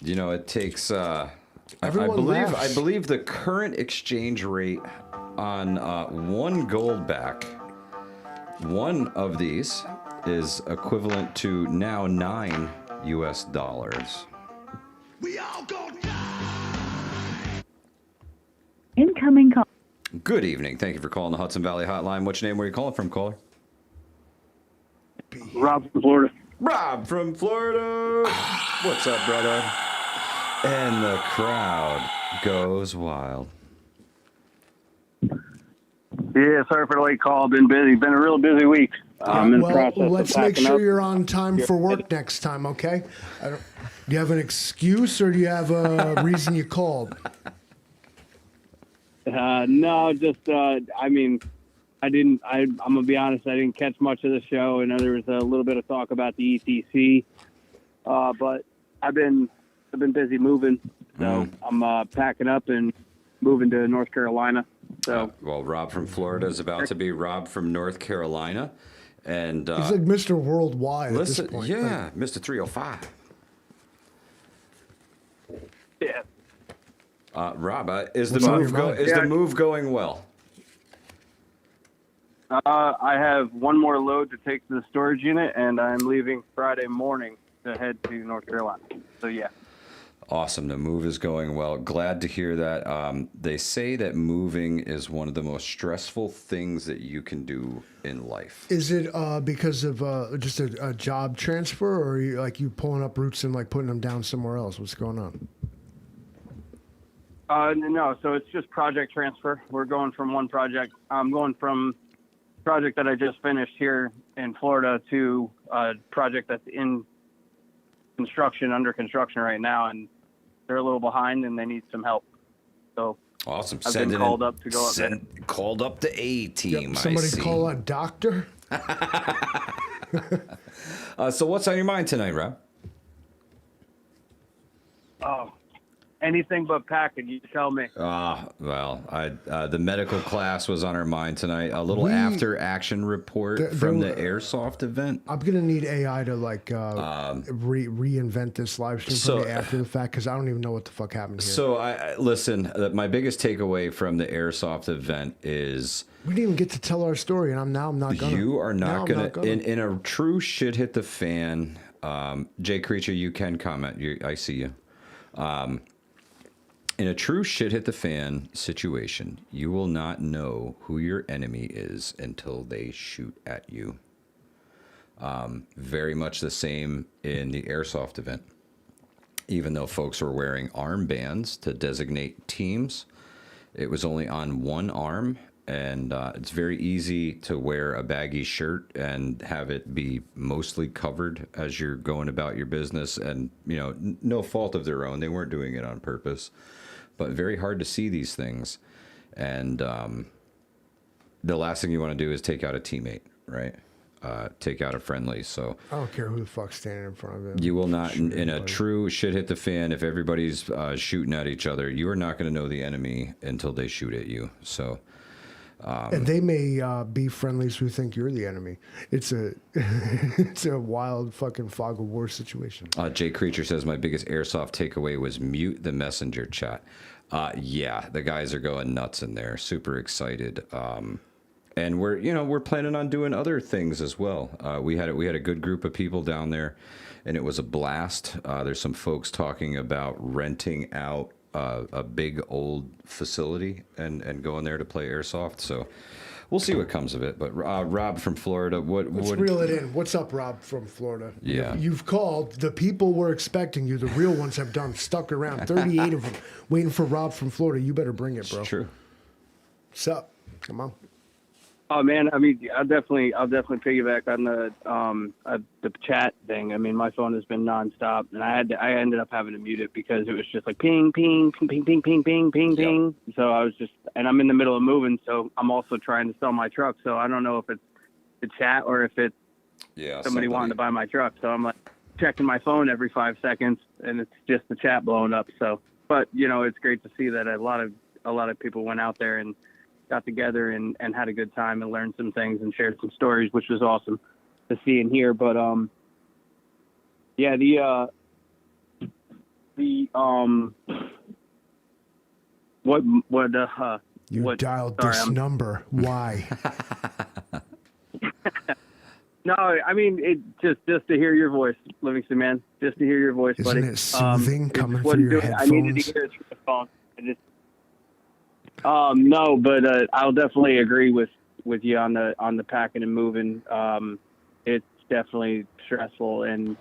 You know, it takes... I believe the current exchange rate on one gold back, one of these is equivalent to now $9 US. We all gonna die. Incoming call. Good evening. Thank you for calling the Hudson Valley Hotline. What's your name? Where are you calling from, caller? Rob from Florida. Rob from Florida. What's up, brother? And the crowd goes wild. Yeah, sorry for the late call. Been busy. Been a real busy week. In the process of let's make packing sure up. you're on time for work next time, okay? Do you have an excuse or do you have a reason you called? No, just I mean, I'm gonna be honest. I didn't catch much of the show. I know there was a little bit of talk about the ETC, but I've been busy moving, so I'm packing up and moving to North Carolina. So well, Rob from Florida is about to be Rob from North Carolina, and he's like Mr. Worldwide listen, at this point. yeah, Mr. 305. yeah, Rob, is the move going well? I have one more load to take to the storage unit, and I'm leaving Friday morning to head to North Carolina. So yeah. Awesome. The move is going well. Glad to hear that. They say that moving is one of the most stressful things that you can do in life. Is it because of just a job transfer, or are you pulling up roots and like putting them down somewhere else? What's going on? No, so it's just project transfer. We're going from one project. I'm going from project that I just finished here in Florida to a project that's in under construction right now, and they're a little behind and they need some help. So awesome. I've been called up to go up there. Called up the A team. Yep, somebody call a doctor. So what's on your mind tonight, Rob? Oh, anything but packing, you tell me. Well, the medical class was on our mind tonight. A little after action report from the airsoft event. I'm gonna need AI to reinvent this live stream for me after the fact because I don't even know what the fuck happened here. So listen. My biggest takeaway from the airsoft event is we didn't even get to tell our story, and I'm not gonna. You are not gonna. In a true shit hit the fan. Jay Creature, you can comment. I see you. In a true shit hit the fan situation, you will not know who your enemy is until they shoot at you. Very much the same in the airsoft event. Even though folks were wearing armbands to designate teams, it was only on one arm, and it's very easy to wear a baggy shirt and have it be mostly covered as you're going about your business. And, you know, no fault of their own. They weren't doing it on purpose, but very hard to see these things. And the last thing you want to do is take out a teammate, right? Take out a friendly. So I don't care who the fuck's standing in front of him. you will not, in a true shit hit the fan, if everybody's shooting at each other, you are not going to know the enemy until they shoot at you. So, and they may be friendlies who think you're the enemy. It's a it's a wild fucking fog of war situation. Jay Creature says my biggest airsoft takeaway was mute the messenger chat. Yeah, the guys are going nuts in there, super excited. And we're planning on doing other things as well. We had a good group of people down there, and it was a blast. There's some folks talking about renting out a big old facility and going there to play airsoft. So we'll see what comes of it. But Rob from Florida, Let's reel it in. What's up, Rob from Florida? Yeah. You've called. The people were expecting you. The real ones have stuck around. 38 of them waiting for Rob from Florida. You better bring it, bro. It's true. What's up? Come on. Oh man, I mean, I'll definitely piggyback on the chat thing. I mean, my phone has been nonstop, and I ended up having to mute it because it was just like ping, ping, ping, ping, ping, ping, ping, ping, ping. So I was and I'm in the middle of moving, so I'm also trying to sell my truck. So I don't know if it's the chat or if it's somebody wanting to buy my truck. So I'm like checking my phone every 5 seconds, and it's just the chat blowing up. So, but you know, it's great to see that a lot of people went out there and got together and had a good time and learned some things and shared some stories, which was awesome to see and hear. But yeah, you dialed this number. Why? No, I mean, it just to hear your voice, Livingston, man. Just to hear your voice, buddy. Isn't it soothing coming through your headphones? I needed to hear it through the phone. No, but I'll definitely agree with you on the packing and moving. It's definitely stressful, and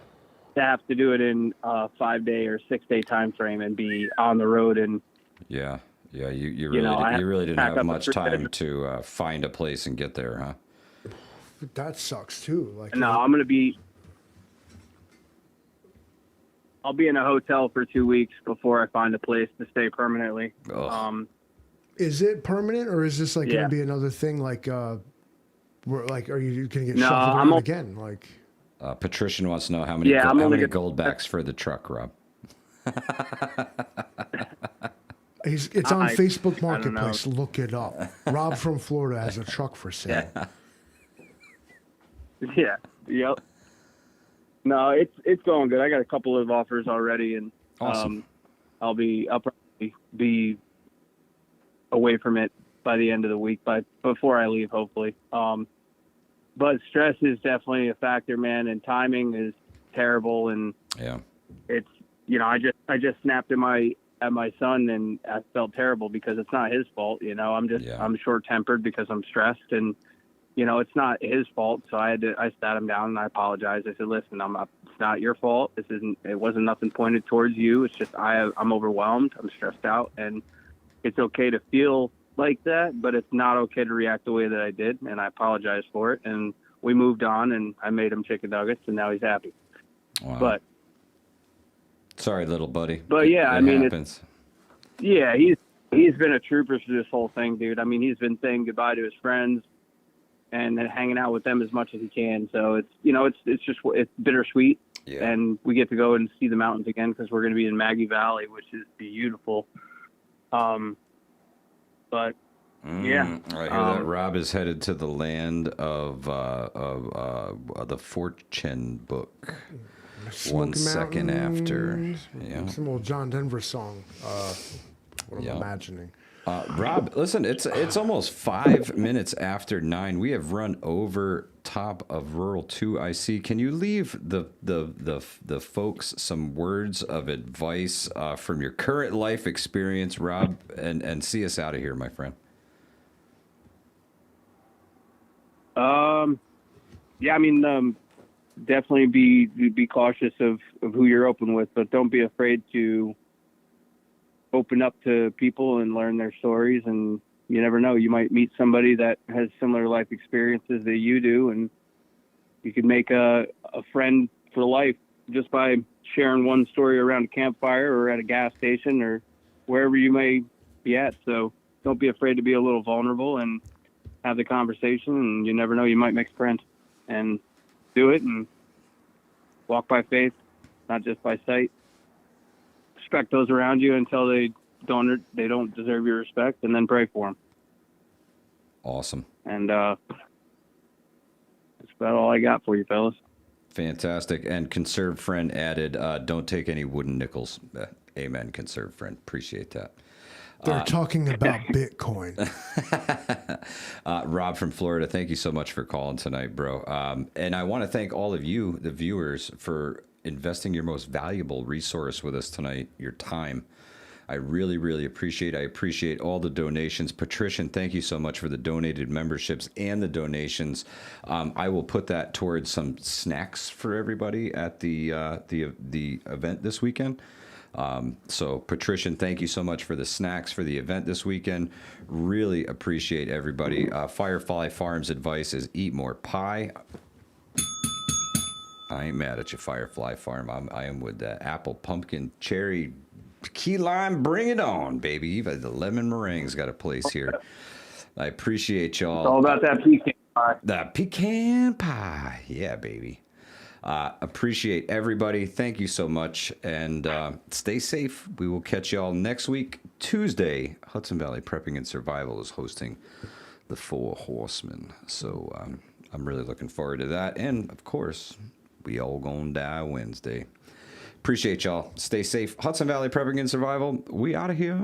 to have to do it in a 5-day or 6-day time frame and be on the road and you really didn't have much time to find a place and get there, huh? That sucks too. Like no, I'll be in a hotel for 2 weeks before I find a place to stay permanently. Is it permanent, or is this like going to be another thing? Like, are you going to get shuffled around again? Like, Patrician wants to know how many gold backs for the truck, Rob. It's on Facebook Marketplace. Look it up. Rob from Florida has a truck for sale. Yeah. Yep. No, it's going good. I got a couple of offers already, and awesome. I'll probably be away from it by the end of the week, before I leave, hopefully. But stress is definitely a factor, man, and timing is terrible. And it's, I just snapped at my son, and I felt terrible because it's not his fault. I'm short tempered because I'm stressed, and it's not his fault. So I sat him down and I apologized. I said, listen, it's not your fault. It wasn't nothing pointed towards you. It's just, I'm overwhelmed. I'm stressed out, and it's okay to feel like that, but it's not okay to react the way that I did. And I apologize for it. And we moved on, and I made him chicken nuggets, and now he's happy. Wow. But sorry, little buddy. But yeah, it happens. He's been a trooper through this whole thing, dude. I mean, he's been saying goodbye to his friends and then hanging out with them as much as he can. So it's bittersweet. Yeah. And we get to go and see the mountains again because we're going to be in Maggie Valley, which is beautiful. But yeah, I hear that Rob is headed to the land of the Fortune book. 1 second after, Some old John Denver song. What I'm imagining. Rob, listen, it's almost 5 minutes after 9. We have run over top of Rural 2. I see. Can you leave the folks some words of advice from your current life experience, Rob, and see us out of here, my friend? Yeah, I mean, definitely be cautious of who you're open with, but don't be afraid to open up to people and learn their stories. And you never know, you might meet somebody that has similar life experiences that you do, and you could make a friend for life just by sharing one story around a campfire or at a gas station or wherever you may be at. So don't be afraid to be a little vulnerable and have the conversation, and you never know, you might make friends. And do it and walk by faith, not just by sight. Respect those around you until they don't deserve your respect, and then pray for them. Awesome. And that's about all I got for you, fellas. Fantastic. And Conserve Friend added, don't take any wooden nickels. Amen, Conserve Friend. Appreciate that. They're talking about Bitcoin. Rob from Florida, thank you so much for calling tonight, bro. And I want to thank all of you, the viewers, for investing your most valuable resource with us tonight, your time. I really, really appreciate. I appreciate all the donations. Patrician, thank you so much for the donated memberships and the donations. I will put that towards some snacks for everybody at the event this weekend. So Patrician, thank you so much for the snacks for the event this weekend. Really appreciate everybody. Firefly Farms advice is eat more pie. I ain't mad at you, Firefly Farm. I am with the apple, pumpkin, cherry, key lime. Bring it on, baby. Even the lemon meringue's got a place here. I appreciate y'all. It's all about that pecan pie. The pecan pie. Yeah, baby. Appreciate everybody. Thank you so much. And stay safe. We will catch y'all next week. Tuesday, Hudson Valley Prepping and Survival is hosting the Four Horsemen. So I'm really looking forward to that. And, of course, we all gonna die Wednesday. Appreciate y'all. Stay safe. Hudson Valley Prepping and Survival. We out of here.